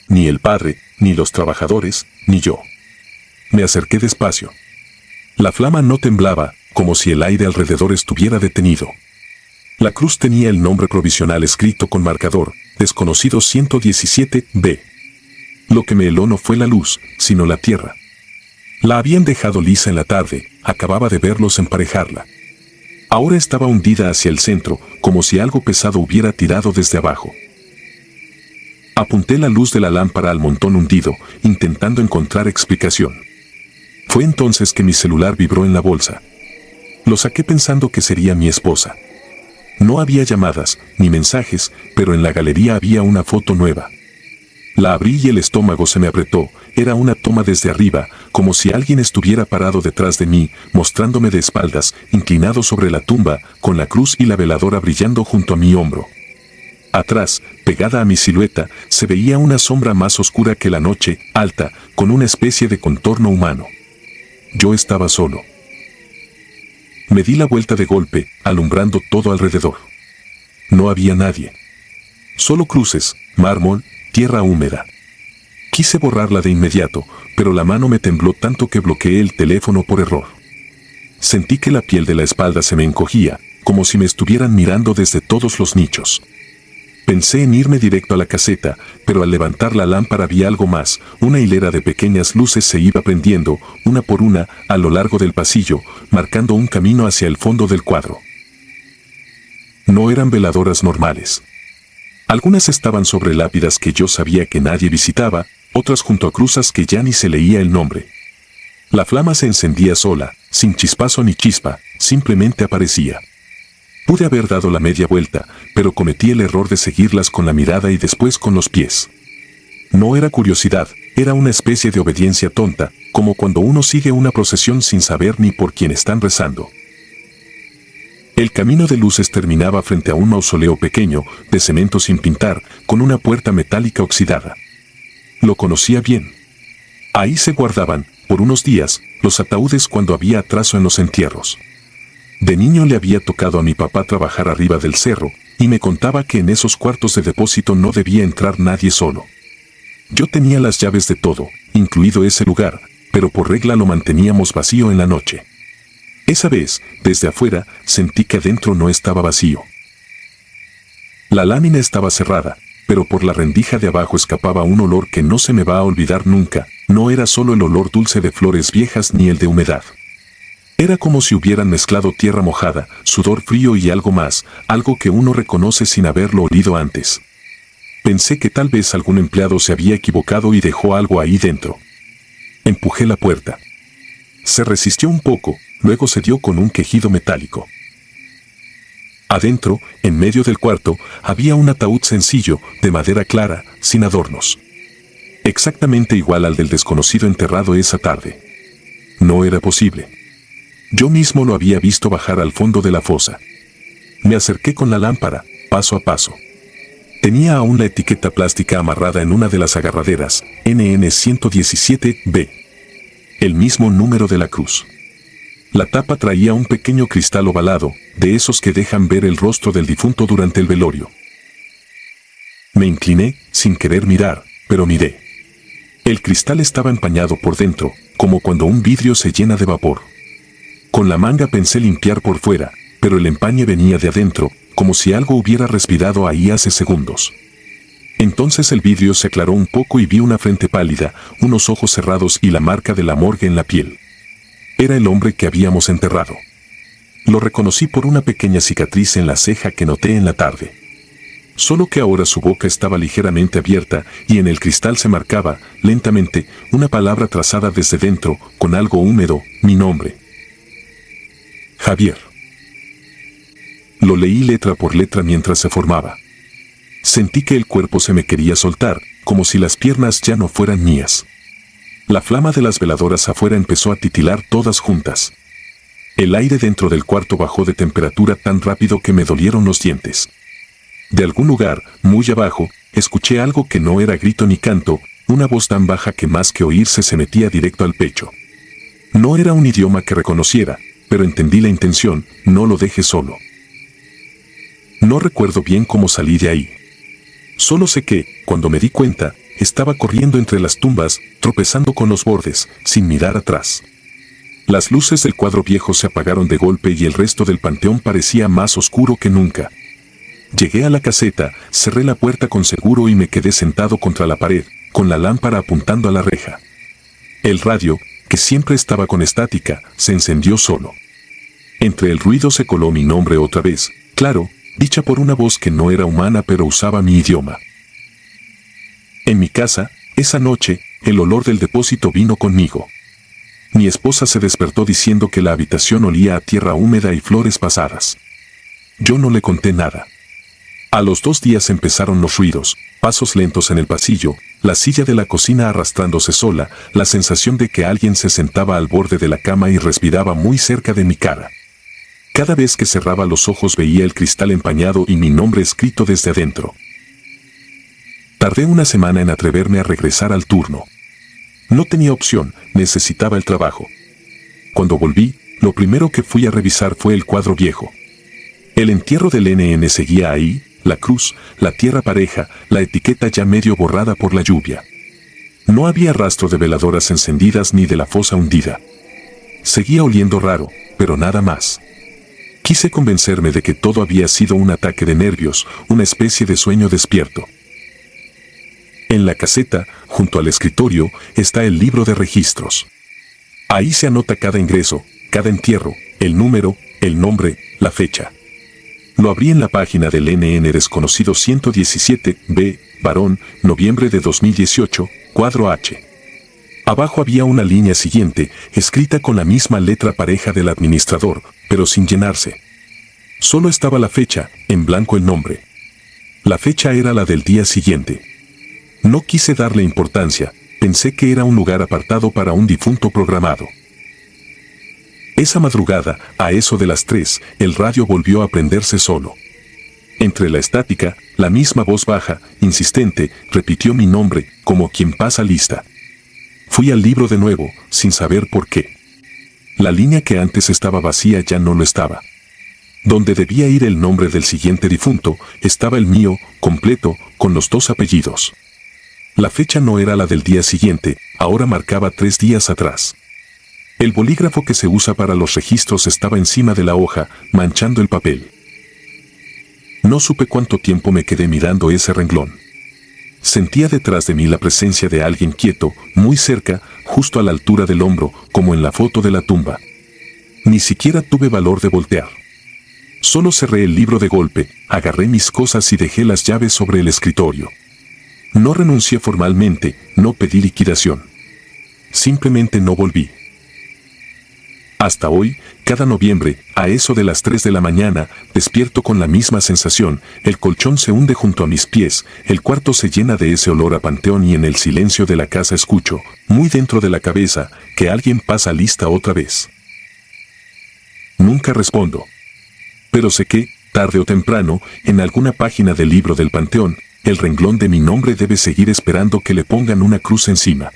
Ni el padre, ni los trabajadores, ni yo. Me acerqué despacio. La flama no temblaba, como si el aire alrededor estuviera detenido. La cruz tenía el nombre provisional escrito con marcador, desconocido 117B. Lo que me heló no fue la luz, sino la tierra. La habían dejado lisa en la tarde, acababa de verlos emparejarla. Ahora estaba hundida hacia el centro, como si algo pesado hubiera tirado desde abajo. Apunté la luz de la lámpara al montón hundido, intentando encontrar explicación. Fue entonces que mi celular vibró en la bolsa. Lo saqué pensando que sería mi esposa. No había llamadas, ni mensajes, pero en la galería había una foto nueva. La abrí y el estómago se me apretó, era una toma desde arriba, como si alguien estuviera parado detrás de mí, mostrándome de espaldas, inclinado sobre la tumba, con la cruz y la veladora brillando junto a mi hombro. Atrás, pegada a mi silueta, se veía una sombra más oscura que la noche, alta, con una especie de contorno humano. Yo estaba solo. Me di la vuelta de golpe, alumbrando todo alrededor. No había nadie. Solo cruces, mármol, tierra húmeda. Quise borrarla de inmediato, pero la mano me tembló tanto que bloqueé el teléfono por error. Sentí que la piel de la espalda se me encogía, como si me estuvieran mirando desde todos los nichos. Pensé en irme directo a la caseta, pero al levantar la lámpara vi algo más. Una hilera de pequeñas luces se iba prendiendo, una por una, a lo largo del pasillo, marcando un camino hacia el fondo del cuadro. No eran veladoras normales. Algunas estaban sobre lápidas que yo sabía que nadie visitaba, otras junto a cruzas que ya ni se leía el nombre. La flama se encendía sola, sin chispazo ni chispa, simplemente aparecía. Pude haber dado la media vuelta, pero cometí el error de seguirlas con la mirada y después con los pies. No era curiosidad, era una especie de obediencia tonta, como cuando uno sigue una procesión sin saber ni por quién están rezando. El camino de luces terminaba frente a un mausoleo pequeño, de cemento sin pintar, con una puerta metálica oxidada. Lo conocía bien. Ahí se guardaban, por unos días, los ataúdes cuando había atraso en los entierros. De niño le había tocado a mi papá trabajar arriba del cerro, y me contaba que en esos cuartos de depósito no debía entrar nadie solo. Yo tenía las llaves de todo, incluido ese lugar, pero por regla lo manteníamos vacío en la noche. Esa vez, desde afuera, sentí que adentro no estaba vacío. La lámina estaba cerrada, pero por la rendija de abajo escapaba un olor que no se me va a olvidar nunca. No era solo el olor dulce de flores viejas ni el de humedad. Era como si hubieran mezclado tierra mojada, sudor frío y algo más, algo que uno reconoce sin haberlo olido antes. Pensé que tal vez algún empleado se había equivocado y dejó algo ahí dentro. Empujé la puerta. Se resistió un poco, luego se dio con un quejido metálico. Adentro, en medio del cuarto, había un ataúd sencillo, de madera clara, sin adornos. Exactamente igual al del desconocido enterrado esa tarde. No era posible. Yo mismo lo había visto bajar al fondo de la fosa. Me acerqué con la lámpara, paso a paso. Tenía aún la etiqueta plástica amarrada en una de las agarraderas, NN117B. El mismo número de la cruz. La tapa traía un pequeño cristal ovalado, de esos que dejan ver el rostro del difunto durante el velorio. Me incliné, sin querer mirar, pero miré. El cristal estaba empañado por dentro, como cuando un vidrio se llena de vapor. Con la manga pensé limpiar por fuera, pero el empañe venía de adentro, como si algo hubiera respirado ahí hace segundos. Entonces el vidrio se aclaró un poco y vi una frente pálida, unos ojos cerrados y la marca de la morgue en la piel. Era el hombre que habíamos enterrado. Lo reconocí por una pequeña cicatriz en la ceja que noté en la tarde. Solo que ahora su boca estaba ligeramente abierta y en el cristal se marcaba, lentamente, una palabra trazada desde dentro, con algo húmedo, mi nombre. Javier. Lo leí letra por letra mientras se formaba. Sentí que el cuerpo se me quería soltar, como si las piernas ya no fueran mías. La flama de las veladoras afuera empezó a titilar todas juntas. El aire dentro del cuarto bajó de temperatura tan rápido que me dolieron los dientes. De algún lugar, muy abajo, escuché algo que no era grito ni canto, una voz tan baja que más que oírse se metía directo al pecho. No era un idioma que reconociera, pero entendí la intención, no lo dejes solo. No recuerdo bien cómo salí de ahí. Solo sé que, cuando me di cuenta, estaba corriendo entre las tumbas, tropezando con los bordes, sin mirar atrás. Las luces del cuadro viejo se apagaron de golpe y el resto del panteón parecía más oscuro que nunca. Llegué a la caseta, cerré la puerta con seguro y me quedé sentado contra la pared, con la lámpara apuntando a la reja. El radio, que siempre estaba con estática, se encendió solo. Entre el ruido se coló mi nombre otra vez, claro, dicha por una voz que no era humana pero usaba mi idioma. En mi casa, esa noche, el olor del depósito vino conmigo. Mi esposa se despertó diciendo que la habitación olía a tierra húmeda y flores pasadas. Yo no le conté nada. A los 2 días empezaron los ruidos, pasos lentos en el pasillo, la silla de la cocina arrastrándose sola, la sensación de que alguien se sentaba al borde de la cama y respiraba muy cerca de mi cara. Cada vez que cerraba los ojos veía el cristal empañado y mi nombre escrito desde adentro. Tardé una semana en atreverme a regresar al turno. No tenía opción, necesitaba el trabajo. Cuando volví, lo primero que fui a revisar fue el cuadro viejo. El entierro del NN seguía ahí, la cruz, la tierra pareja, la etiqueta ya medio borrada por la lluvia. No había rastro de veladoras encendidas ni de la fosa hundida. Seguía oliendo raro, pero nada más. Quise convencerme de que todo había sido un ataque de nervios, una especie de sueño despierto. En la caseta, junto al escritorio, está el libro de registros. Ahí se anota cada ingreso, cada entierro, el número, el nombre, la fecha. Lo abrí en la página del NN desconocido 117B, varón, noviembre de 2018, cuadro H. Abajo había una línea siguiente, escrita con la misma letra pareja del administrador, pero sin llenarse. Solo estaba la fecha, en blanco el nombre. La fecha era la del día siguiente. No quise darle importancia, pensé que era un lugar apartado para un difunto programado. Esa madrugada, a eso de las 3, el radio volvió a prenderse solo. Entre la estática, la misma voz baja, insistente, repitió mi nombre, como quien pasa lista. Fui al libro de nuevo, sin saber por qué. La línea que antes estaba vacía ya no lo estaba. Donde debía ir el nombre del siguiente difunto, estaba el mío, completo, con los 2 apellidos. La fecha no era la del día siguiente, ahora marcaba 3 días atrás. El bolígrafo que se usa para los registros estaba encima de la hoja, manchando el papel. No supe cuánto tiempo me quedé mirando ese renglón. Sentía detrás de mí la presencia de alguien quieto, muy cerca, justo a la altura del hombro, como en la foto de la tumba. Ni siquiera tuve valor de voltear. Solo cerré el libro de golpe, agarré mis cosas y dejé las llaves sobre el escritorio. No renuncié formalmente, no pedí liquidación. Simplemente no volví. Hasta hoy, cada noviembre, a eso de las 3 de la mañana, despierto con la misma sensación, el colchón se hunde junto a mis pies, el cuarto se llena de ese olor a panteón y en el silencio de la casa escucho, muy dentro de la cabeza, que alguien pasa lista otra vez. Nunca respondo. Pero sé que, tarde o temprano, en alguna página del libro del panteón, el renglón de mi nombre debe seguir esperando que le pongan una cruz encima.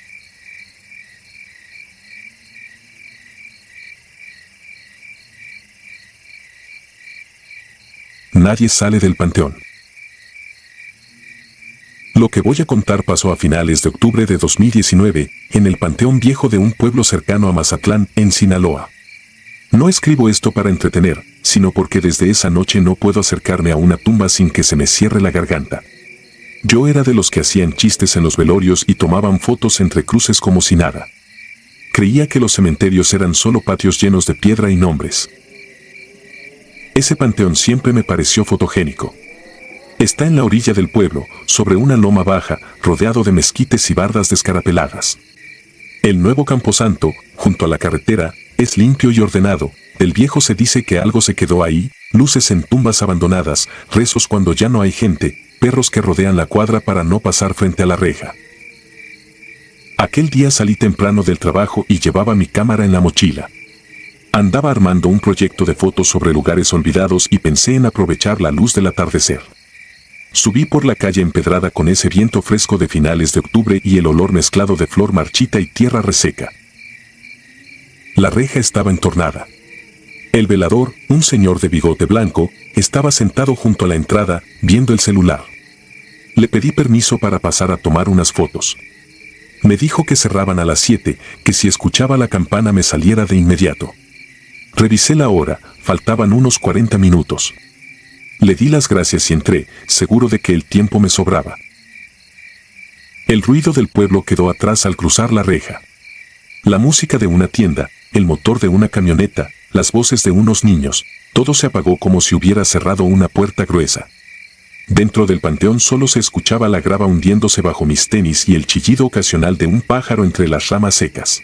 Nadie sale del panteón. Lo que voy a contar pasó a finales de octubre de 2019, en el panteón viejo de un pueblo cercano a Mazatlán, en Sinaloa. No escribo esto para entretener, sino porque desde esa noche no puedo acercarme a una tumba sin que se me cierre la garganta. Yo era de los que hacían chistes en los velorios y tomaban fotos entre cruces como si nada. Creía que los cementerios eran solo patios llenos de piedra y nombres. Ese panteón siempre me pareció fotogénico. Está en la orilla del pueblo, sobre una loma baja, rodeado de mezquites y bardas descarapeladas. El nuevo camposanto, junto a la carretera, es limpio y ordenado. Del viejo se dice que algo se quedó ahí, luces en tumbas abandonadas, rezos cuando ya no hay gente, perros que rodean la cuadra para no pasar frente a la reja. Aquel día salí temprano del trabajo y llevaba mi cámara en la mochila. Andaba armando un proyecto de fotos sobre lugares olvidados y pensé en aprovechar la luz del atardecer. Subí por la calle empedrada con ese viento fresco de finales de octubre y el olor mezclado de flor marchita y tierra reseca. La reja estaba entornada. El velador, un señor de bigote blanco, estaba sentado junto a la entrada, viendo el celular. Le pedí permiso para pasar a tomar unas fotos. Me dijo que cerraban a las 7, que si escuchaba la campana me saliera de inmediato. Revisé la hora, faltaban unos 40 minutos. Le di las gracias y entré, seguro de que el tiempo me sobraba. El ruido del pueblo quedó atrás al cruzar la reja. La música de una tienda, el motor de una camioneta, las voces de unos niños, todo se apagó como si hubiera cerrado una puerta gruesa. Dentro del panteón solo se escuchaba la grava hundiéndose bajo mis tenis y el chillido ocasional de un pájaro entre las ramas secas.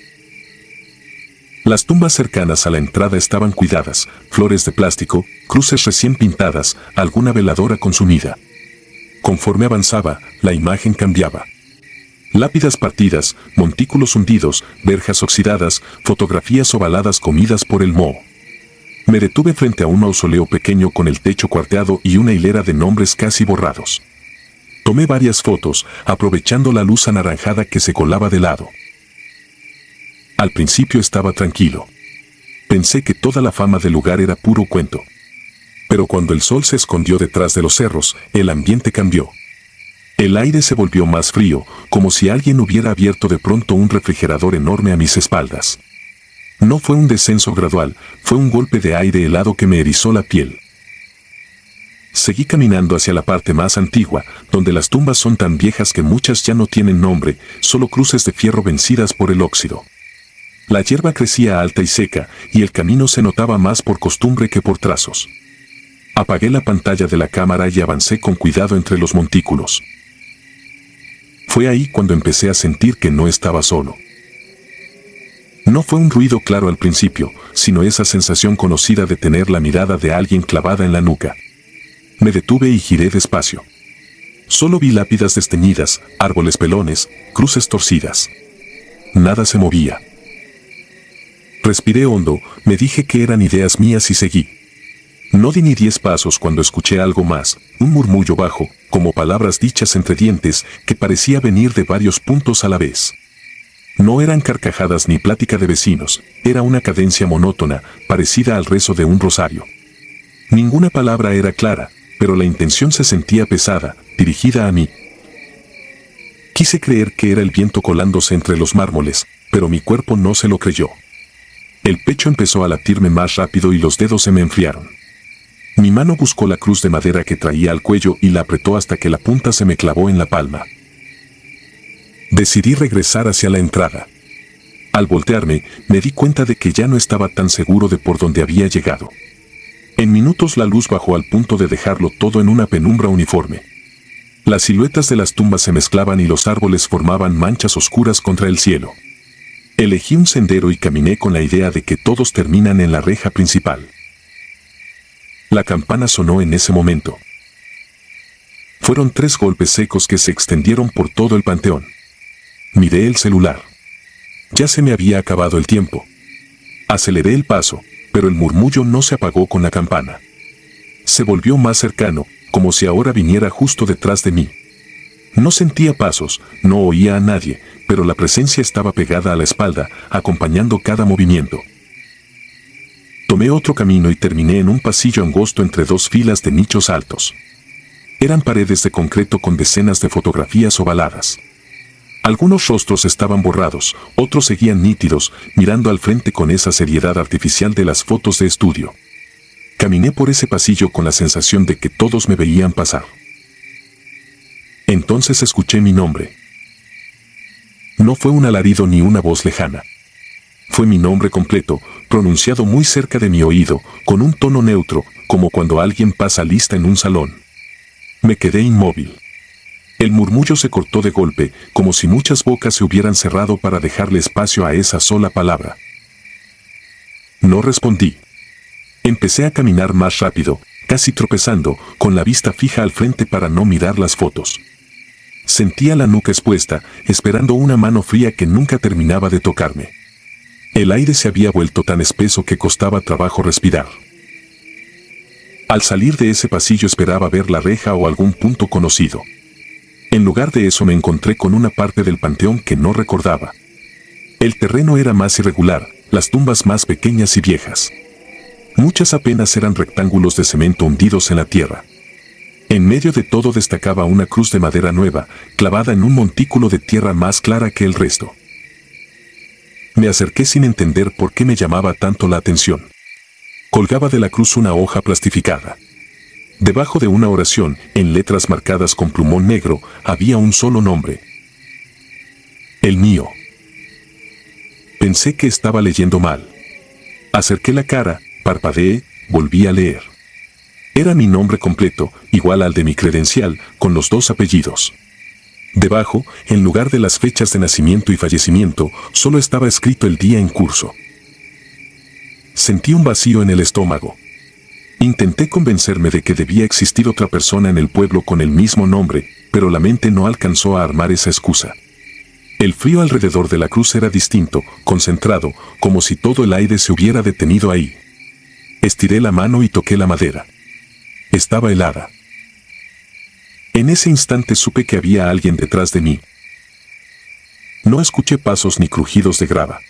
Las tumbas cercanas a la entrada estaban cuidadas, flores de plástico, cruces recién pintadas, alguna veladora consumida. Conforme avanzaba, la imagen cambiaba. Lápidas partidas, montículos hundidos, verjas oxidadas, fotografías ovaladas comidas por el moho. Me detuve frente a un mausoleo pequeño con el techo cuarteado y una hilera de nombres casi borrados. Tomé varias fotos, aprovechando la luz anaranjada que se colaba de lado. Al principio estaba tranquilo. Pensé que toda la fama del lugar era puro cuento. Pero cuando el sol se escondió detrás de los cerros, el ambiente cambió. El aire se volvió más frío, como si alguien hubiera abierto de pronto un refrigerador enorme a mis espaldas. No fue un descenso gradual, fue un golpe de aire helado que me erizó la piel. Seguí caminando hacia la parte más antigua, donde las tumbas son tan viejas que muchas ya no tienen nombre, solo cruces de fierro vencidas por el óxido. La hierba crecía alta y seca, y el camino se notaba más por costumbre que por trazos. Apagué la pantalla de la cámara y avancé con cuidado entre los montículos. Fue ahí cuando empecé a sentir que no estaba solo. No fue un ruido claro al principio, sino esa sensación conocida de tener la mirada de alguien clavada en la nuca. Me detuve y giré despacio. Solo vi lápidas desteñidas, árboles pelones, cruces torcidas. Nada se movía. Respiré hondo, me dije que eran ideas mías y seguí. No di ni 10 pasos cuando escuché algo más, un murmullo bajo, como palabras dichas entre dientes, que parecía venir de varios puntos a la vez. No eran carcajadas ni plática de vecinos, era una cadencia monótona, parecida al rezo de un rosario. Ninguna palabra era clara, pero la intención se sentía pesada, dirigida a mí. Quise creer que era el viento colándose entre los mármoles, pero mi cuerpo no se lo creyó. El pecho empezó a latirme más rápido y los dedos se me enfriaron. Mi mano buscó la cruz de madera que traía al cuello y la apretó hasta que la punta se me clavó en la palma. Decidí regresar hacia la entrada. Al voltearme, me di cuenta de que ya no estaba tan seguro de por dónde había llegado. En minutos la luz bajó al punto de dejarlo todo en una penumbra uniforme. Las siluetas de las tumbas se mezclaban y los árboles formaban manchas oscuras contra el cielo. Elegí un sendero y caminé con la idea de que todos terminan en la reja principal. La campana sonó en ese momento. Fueron 3 golpes secos que se extendieron por todo el panteón. Miré el celular. Ya se me había acabado el tiempo. Aceleré el paso, pero el murmullo no se apagó con la campana. Se volvió más cercano, como si ahora viniera justo detrás de mí. No sentía pasos, no oía a nadie, pero la presencia estaba pegada a la espalda, acompañando cada movimiento. Tomé otro camino y terminé en un pasillo angosto entre 2 filas de nichos altos. Eran paredes de concreto con decenas de fotografías ovaladas. Algunos rostros estaban borrados, otros seguían nítidos, mirando al frente con esa seriedad artificial de las fotos de estudio. Caminé por ese pasillo con la sensación de que todos me veían pasar. Entonces escuché mi nombre. No fue un alarido ni una voz lejana. Fue mi nombre completo, pronunciado muy cerca de mi oído, con un tono neutro, como cuando alguien pasa lista en un salón. Me quedé inmóvil. El murmullo se cortó de golpe, como si muchas bocas se hubieran cerrado para dejarle espacio a esa sola palabra. No respondí. Empecé a caminar más rápido, casi tropezando, con la vista fija al frente para no mirar las fotos. Sentía la nuca expuesta, esperando una mano fría que nunca terminaba de tocarme. El aire se había vuelto tan espeso que costaba trabajo respirar. Al salir de ese pasillo esperaba ver la reja o algún punto conocido. En lugar de eso me encontré con una parte del panteón que no recordaba. El terreno era más irregular, las tumbas más pequeñas y viejas. Muchas apenas eran rectángulos de cemento hundidos en la tierra. En medio de todo destacaba una cruz de madera nueva, clavada en un montículo de tierra más clara que el resto. Me acerqué sin entender por qué me llamaba tanto la atención. Colgaba de la cruz una hoja plastificada. Debajo de una oración, en letras marcadas con plumón negro, había un solo nombre. El mío. Pensé que estaba leyendo mal. Acerqué la cara, parpadeé, volví a leer. Era mi nombre completo, igual al de mi credencial, con los 2 apellidos. Debajo, en lugar de las fechas de nacimiento y fallecimiento, solo estaba escrito el día en curso. Sentí un vacío en el estómago. Intenté convencerme de que debía existir otra persona en el pueblo con el mismo nombre, pero la mente no alcanzó a armar esa excusa. El frío alrededor de la cruz era distinto, concentrado, como si todo el aire se hubiera detenido ahí. Estiré la mano y toqué la madera. Estaba helada. En ese instante supe que había alguien detrás de mí. No escuché pasos ni crujidos de grava.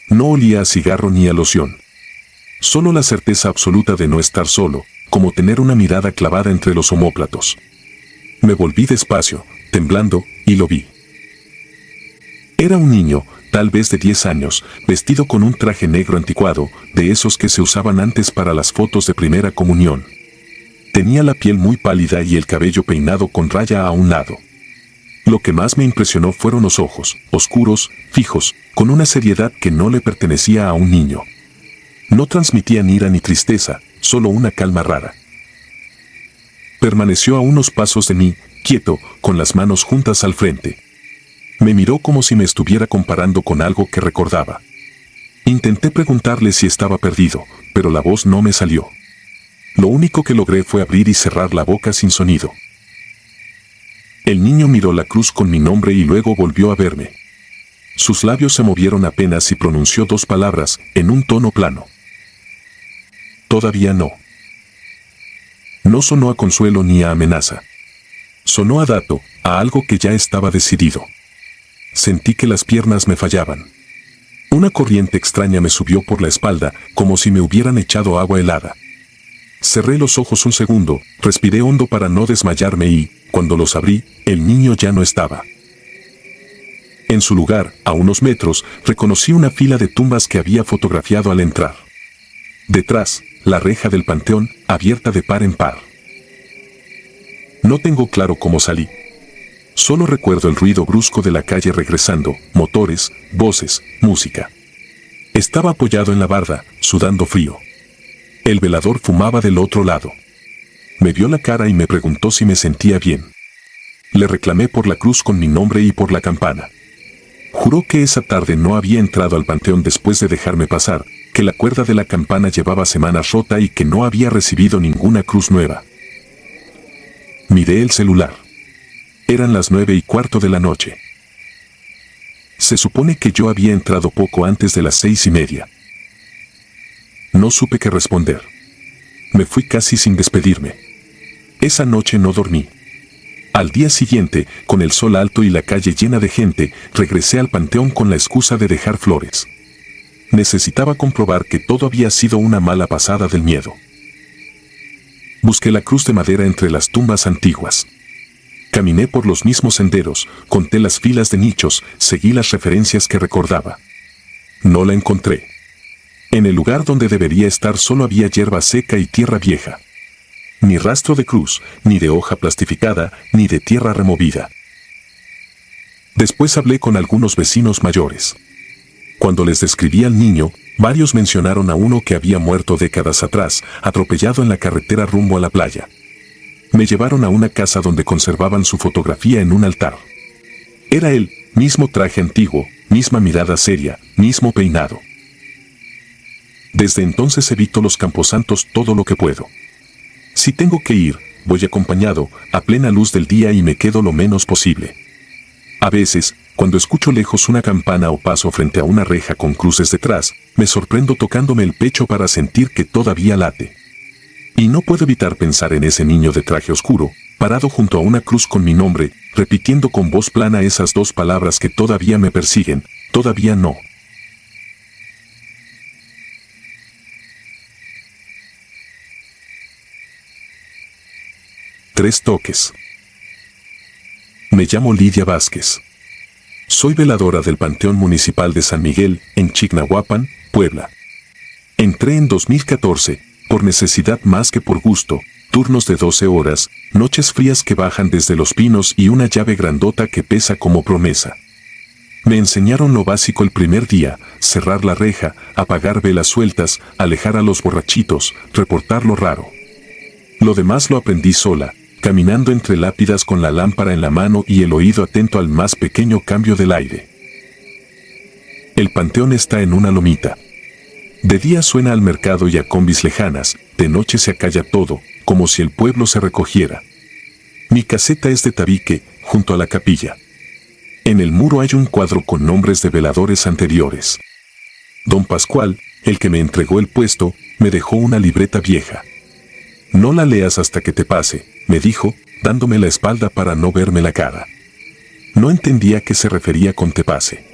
No olía a cigarro ni a loción. Solo la certeza absoluta de no estar solo, como tener una mirada clavada entre los omóplatos. Me volví despacio, temblando, y lo vi. Era un niño, tal vez de 10 años, vestido con un traje negro anticuado, de esos que se usaban antes para las fotos de primera comunión. Tenía la piel muy pálida y el cabello peinado con raya a un lado. Lo que más me impresionó fueron los ojos, oscuros, fijos, con una seriedad que no le pertenecía a un niño. No transmitían ira ni tristeza, solo una calma rara. Permaneció a unos pasos de mí, quieto, con las manos juntas al frente. Me miró como si me estuviera comparando con algo que recordaba. Intenté preguntarle si estaba perdido, pero la voz no me salió. Lo único que logré fue abrir y cerrar la boca sin sonido. El niño miró la cruz con mi nombre y luego volvió a verme. Sus labios se movieron apenas y pronunció 2 palabras, en un tono plano. Todavía no. No sonó a consuelo ni a amenaza. Sonó a dato, a algo que ya estaba decidido. Sentí que las piernas me fallaban. Una corriente extraña me subió por la espalda, como si me hubieran echado agua helada. Cerré los ojos un segundo, respiré hondo para no desmayarme y, cuando los abrí, el niño ya no estaba. En su lugar, a unos metros, reconocí una fila de tumbas que había fotografiado al entrar. Detrás, la reja del panteón, abierta de par en par. No tengo claro cómo salí. Solo recuerdo el ruido brusco de la calle regresando, motores, voces, música. Estaba apoyado en la barda, sudando frío. El velador fumaba del otro lado. Me vio la cara y me preguntó si me sentía bien. Le reclamé por la cruz con mi nombre y por la campana. Juró que esa tarde no había entrado al panteón después de dejarme pasar, que la cuerda de la campana llevaba semanas rota y que no había recibido ninguna cruz nueva. Miré el celular. Eran las 9:15 de la noche. Se supone que yo había entrado poco antes de las 6:30. No supe qué responder. Me fui casi sin despedirme. Esa noche no dormí. Al día siguiente, con el sol alto y la calle llena de gente, regresé al panteón con la excusa de dejar flores. Necesitaba comprobar que todo había sido una mala pasada del miedo. Busqué la cruz de madera entre las tumbas antiguas. Caminé por los mismos senderos, conté las filas de nichos, seguí las referencias que recordaba. No la encontré. En el lugar donde debería estar solo había hierba seca y tierra vieja. Ni rastro de cruz, ni de hoja plastificada, ni de tierra removida. Después hablé con algunos vecinos mayores. Cuando les describí al niño, varios mencionaron a uno que había muerto décadas atrás, atropellado en la carretera rumbo a la playa. Me llevaron a una casa donde conservaban su fotografía en un altar. Era él, mismo traje antiguo, misma mirada seria, mismo peinado. Desde entonces evito los camposantos todo lo que puedo. Si tengo que ir, voy acompañado, a plena luz del día y me quedo lo menos posible. A veces, cuando escucho lejos una campana o paso frente a una reja con cruces detrás, me sorprendo tocándome el pecho para sentir que todavía late. Y no puedo evitar pensar en ese niño de traje oscuro, parado junto a una cruz con mi nombre, repitiendo con voz plana esas 2 palabras que todavía me persiguen, todavía no. Tres toques. Me llamo Lidia Vázquez. Soy veladora del Panteón Municipal de San Miguel, en Chignahuapan, Puebla. Entré en 2014, por necesidad más que por gusto, turnos de 12 horas, noches frías que bajan desde los pinos y una llave grandota que pesa como promesa. Me enseñaron lo básico el primer día, cerrar la reja, apagar velas sueltas, alejar a los borrachitos, reportar lo raro. Lo demás lo aprendí sola, caminando entre lápidas con la lámpara en la mano y el oído atento al más pequeño cambio del aire. El panteón está en una lomita. De día suena al mercado y a combis lejanas, de noche se acalla todo, como si el pueblo se recogiera. Mi caseta es de tabique, junto a la capilla. En el muro hay un cuadro con nombres de veladores anteriores. Don Pascual, el que me entregó el puesto, me dejó una libreta vieja. No la leas hasta que te pase, me dijo, dándome la espalda para no verme la cara. No entendía a qué se refería con te pase.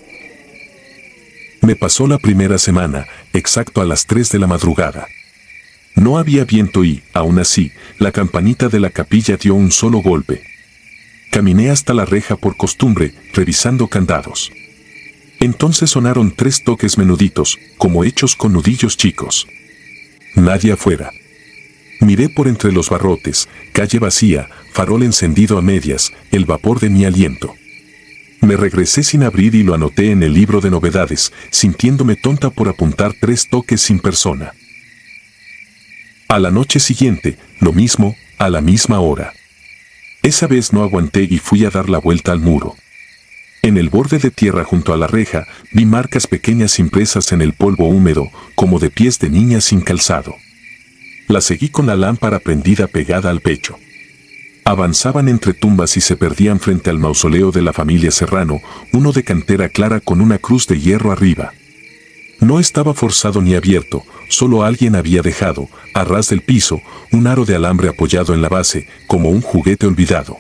Me pasó la primera semana, exacto a las 3 de la madrugada. No había viento y, aún así, la campanita de la capilla dio un solo golpe. Caminé hasta la reja por costumbre, revisando candados. Entonces sonaron 3 toques menuditos, como hechos con nudillos chicos. Nadie afuera. Miré por entre los barrotes, calle vacía, farol encendido a medias, el vapor de mi aliento. Me regresé sin abrir y lo anoté en el libro de novedades, sintiéndome tonta por apuntar 3 toques sin persona. A la noche siguiente, lo mismo, a la misma hora. Esa vez no aguanté y fui a dar la vuelta al muro. En el borde de tierra junto a la reja, vi marcas pequeñas impresas en el polvo húmedo, como de pies de niña sin calzado. La seguí con la lámpara prendida pegada al pecho. Avanzaban entre tumbas y se perdían frente al mausoleo de la familia Serrano, uno de cantera clara con una cruz de hierro arriba. No estaba forzado ni abierto, solo alguien había dejado, a ras del piso, un aro de alambre apoyado en la base, como un juguete olvidado.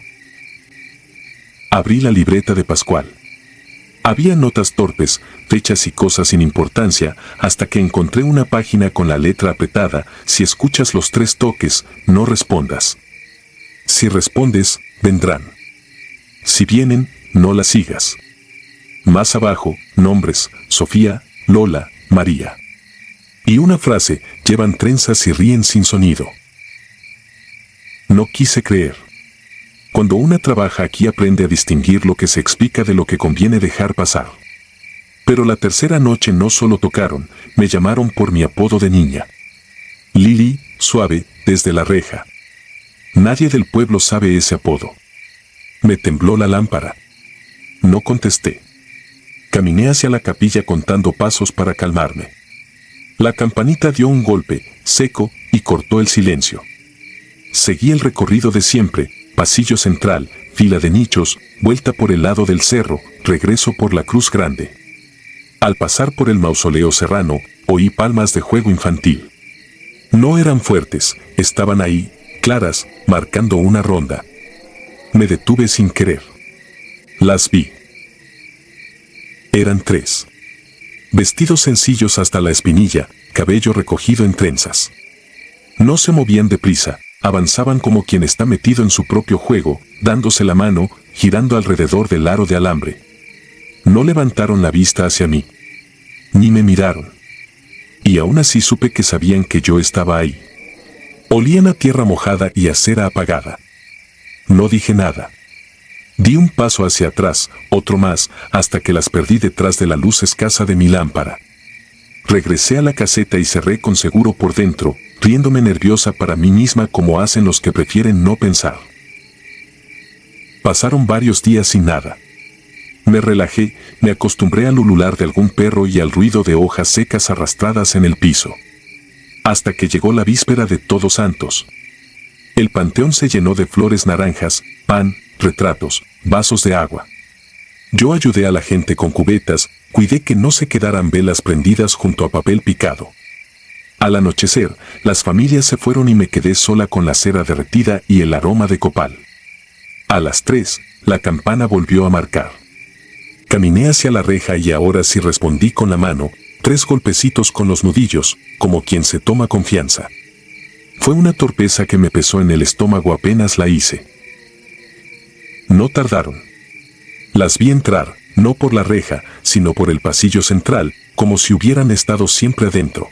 Abrí la libreta de Pascual. Había notas torpes, fechas y cosas sin importancia, hasta que encontré una página con la letra apretada: si escuchas los 3 toques, no respondas. Si respondes, vendrán. Si vienen, no las sigas. Más abajo, nombres: Sofía, Lola, María. Y una frase: llevan trenzas y ríen sin sonido. No quise creer. Cuando una trabaja aquí aprende a distinguir lo que se explica de lo que conviene dejar pasar. Pero la tercera noche no solo tocaron, me llamaron por mi apodo de niña. Lili, suave, desde la reja. Nadie del pueblo sabe ese apodo. Me tembló la lámpara. No contesté. Caminé hacia la capilla contando pasos para calmarme. La campanita dio un golpe, seco, y cortó el silencio. Seguí el recorrido de siempre: pasillo central, fila de nichos, vuelta por el lado del cerro, regreso por la cruz grande. Al pasar por el mausoleo Serrano, oí palmas de juego infantil. No eran fuertes, estaban ahí, claras, marcando una ronda. Me detuve sin querer. Las vi. Eran 3. Vestidos sencillos hasta la espinilla, cabello recogido en trenzas. No se movían deprisa, avanzaban como quien está metido en su propio juego, dándose la mano, girando alrededor del aro de alambre. No levantaron la vista hacia mí. Ni me miraron. Y aún así supe que sabían que yo estaba ahí. Olían a tierra mojada y a cera apagada. No dije nada. Di un paso hacia atrás, otro más, hasta que las perdí detrás de la luz escasa de mi lámpara. Regresé a la caseta y cerré con seguro por dentro, riéndome nerviosa para mí misma como hacen los que prefieren no pensar. Pasaron varios días sin nada. Me relajé, me acostumbré al ulular de algún perro y al ruido de hojas secas arrastradas en el piso. Hasta que llegó la víspera de Todos Santos. El panteón se llenó de flores naranjas, pan, retratos, vasos de agua. Yo ayudé a la gente con cubetas, cuidé que no se quedaran velas prendidas junto a papel picado. Al anochecer, las familias se fueron y me quedé sola con la cera derretida y el aroma de copal. A las 3, la campana volvió a marcar. Caminé hacia la reja y ahora sí respondí con la mano, 3 golpecitos con los nudillos, como quien se toma confianza. Fue una torpeza que me pesó en el estómago apenas la hice. No tardaron. Las vi entrar, no por la reja, sino por el pasillo central, como si hubieran estado siempre adentro.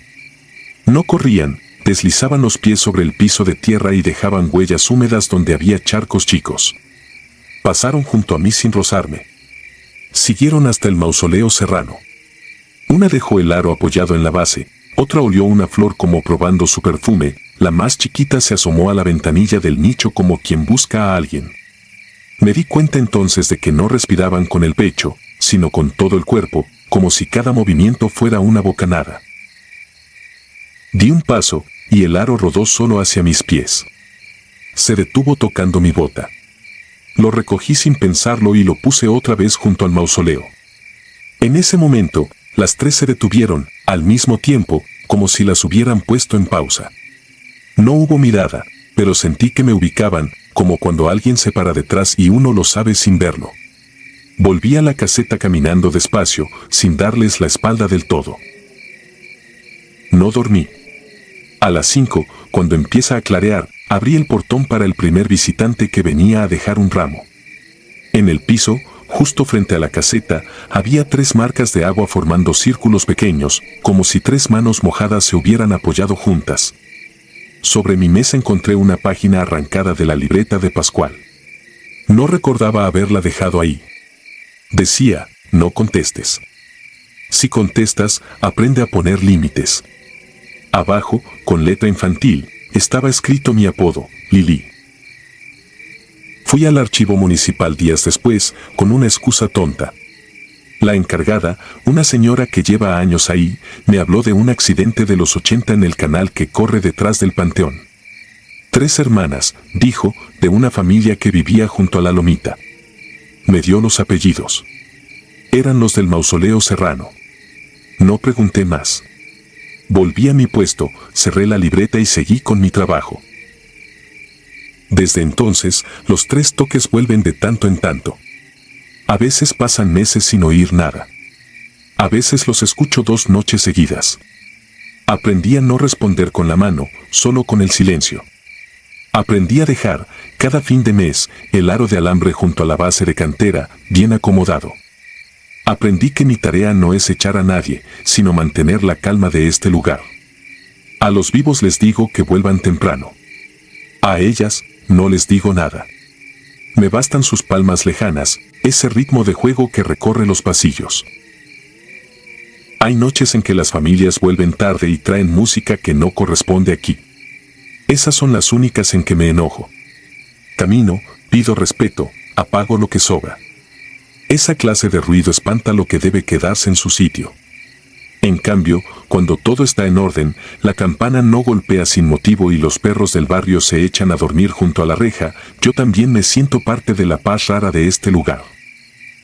No corrían, deslizaban los pies sobre el piso de tierra y dejaban huellas húmedas donde había charcos chicos. Pasaron junto a mí sin rozarme. Siguieron hasta el mausoleo Serrano. Una dejó el aro apoyado en la base, otra olió una flor como probando su perfume, la más chiquita se asomó a la ventanilla del nicho como quien busca a alguien. Me di cuenta entonces de que no respiraban con el pecho, sino con todo el cuerpo, como si cada movimiento fuera una bocanada. Di un paso, y el aro rodó solo hacia mis pies. Se detuvo tocando mi bota. Lo recogí sin pensarlo y lo puse otra vez junto al mausoleo. En ese momento, las 3 se detuvieron, al mismo tiempo, como si las hubieran puesto en pausa. No hubo mirada, pero sentí que me ubicaban, como cuando alguien se para detrás y uno lo sabe sin verlo. Volví a la caseta caminando despacio, sin darles la espalda del todo. No dormí. A las 5, cuando empieza a clarear, abrí el portón para el primer visitante que venía a dejar un ramo. En el piso, Justo frente a la caseta había 3 marcas de agua formando círculos pequeños, como si 3 manos mojadas se hubieran apoyado juntas. Sobre mi mesa encontré una página arrancada de la libreta de Pascual. No recordaba haberla dejado ahí. Decía, no contestes. Si contestas, aprende a poner límites. Abajo, con letra infantil, estaba escrito mi apodo, Lili. Fui al archivo municipal días después, con una excusa tonta. La encargada, una señora que lleva años ahí, me habló de un accidente de los 80 en el canal que corre detrás del panteón. 3 hermanas, dijo, de una familia que vivía junto a la lomita. Me dio los apellidos. Eran los del mausoleo Serrano. No pregunté más. Volví a mi puesto, cerré la libreta y seguí con mi trabajo. Desde entonces, los 3 toques vuelven de tanto en tanto. A veces pasan meses sin oír nada. A veces los escucho 2 noches seguidas. Aprendí a no responder con la mano, solo con el silencio. Aprendí a dejar, cada fin de mes, el aro de alambre junto a la base de cantera, bien acomodado. Aprendí que mi tarea no es echar a nadie, sino mantener la calma de este lugar. A los vivos les digo que vuelvan temprano. A ellas, no les digo nada. Me bastan sus palmas lejanas, ese ritmo de juego que recorre los pasillos. Hay noches en que las familias vuelven tarde y traen música que no corresponde aquí. Esas son las únicas en que me enojo. Camino, pido respeto, apago lo que sobra. Esa clase de ruido espanta lo que debe quedarse en su sitio. En cambio, cuando todo está en orden, la campana no golpea sin motivo y los perros del barrio se echan a dormir junto a la reja, yo también me siento parte de la paz rara de este lugar.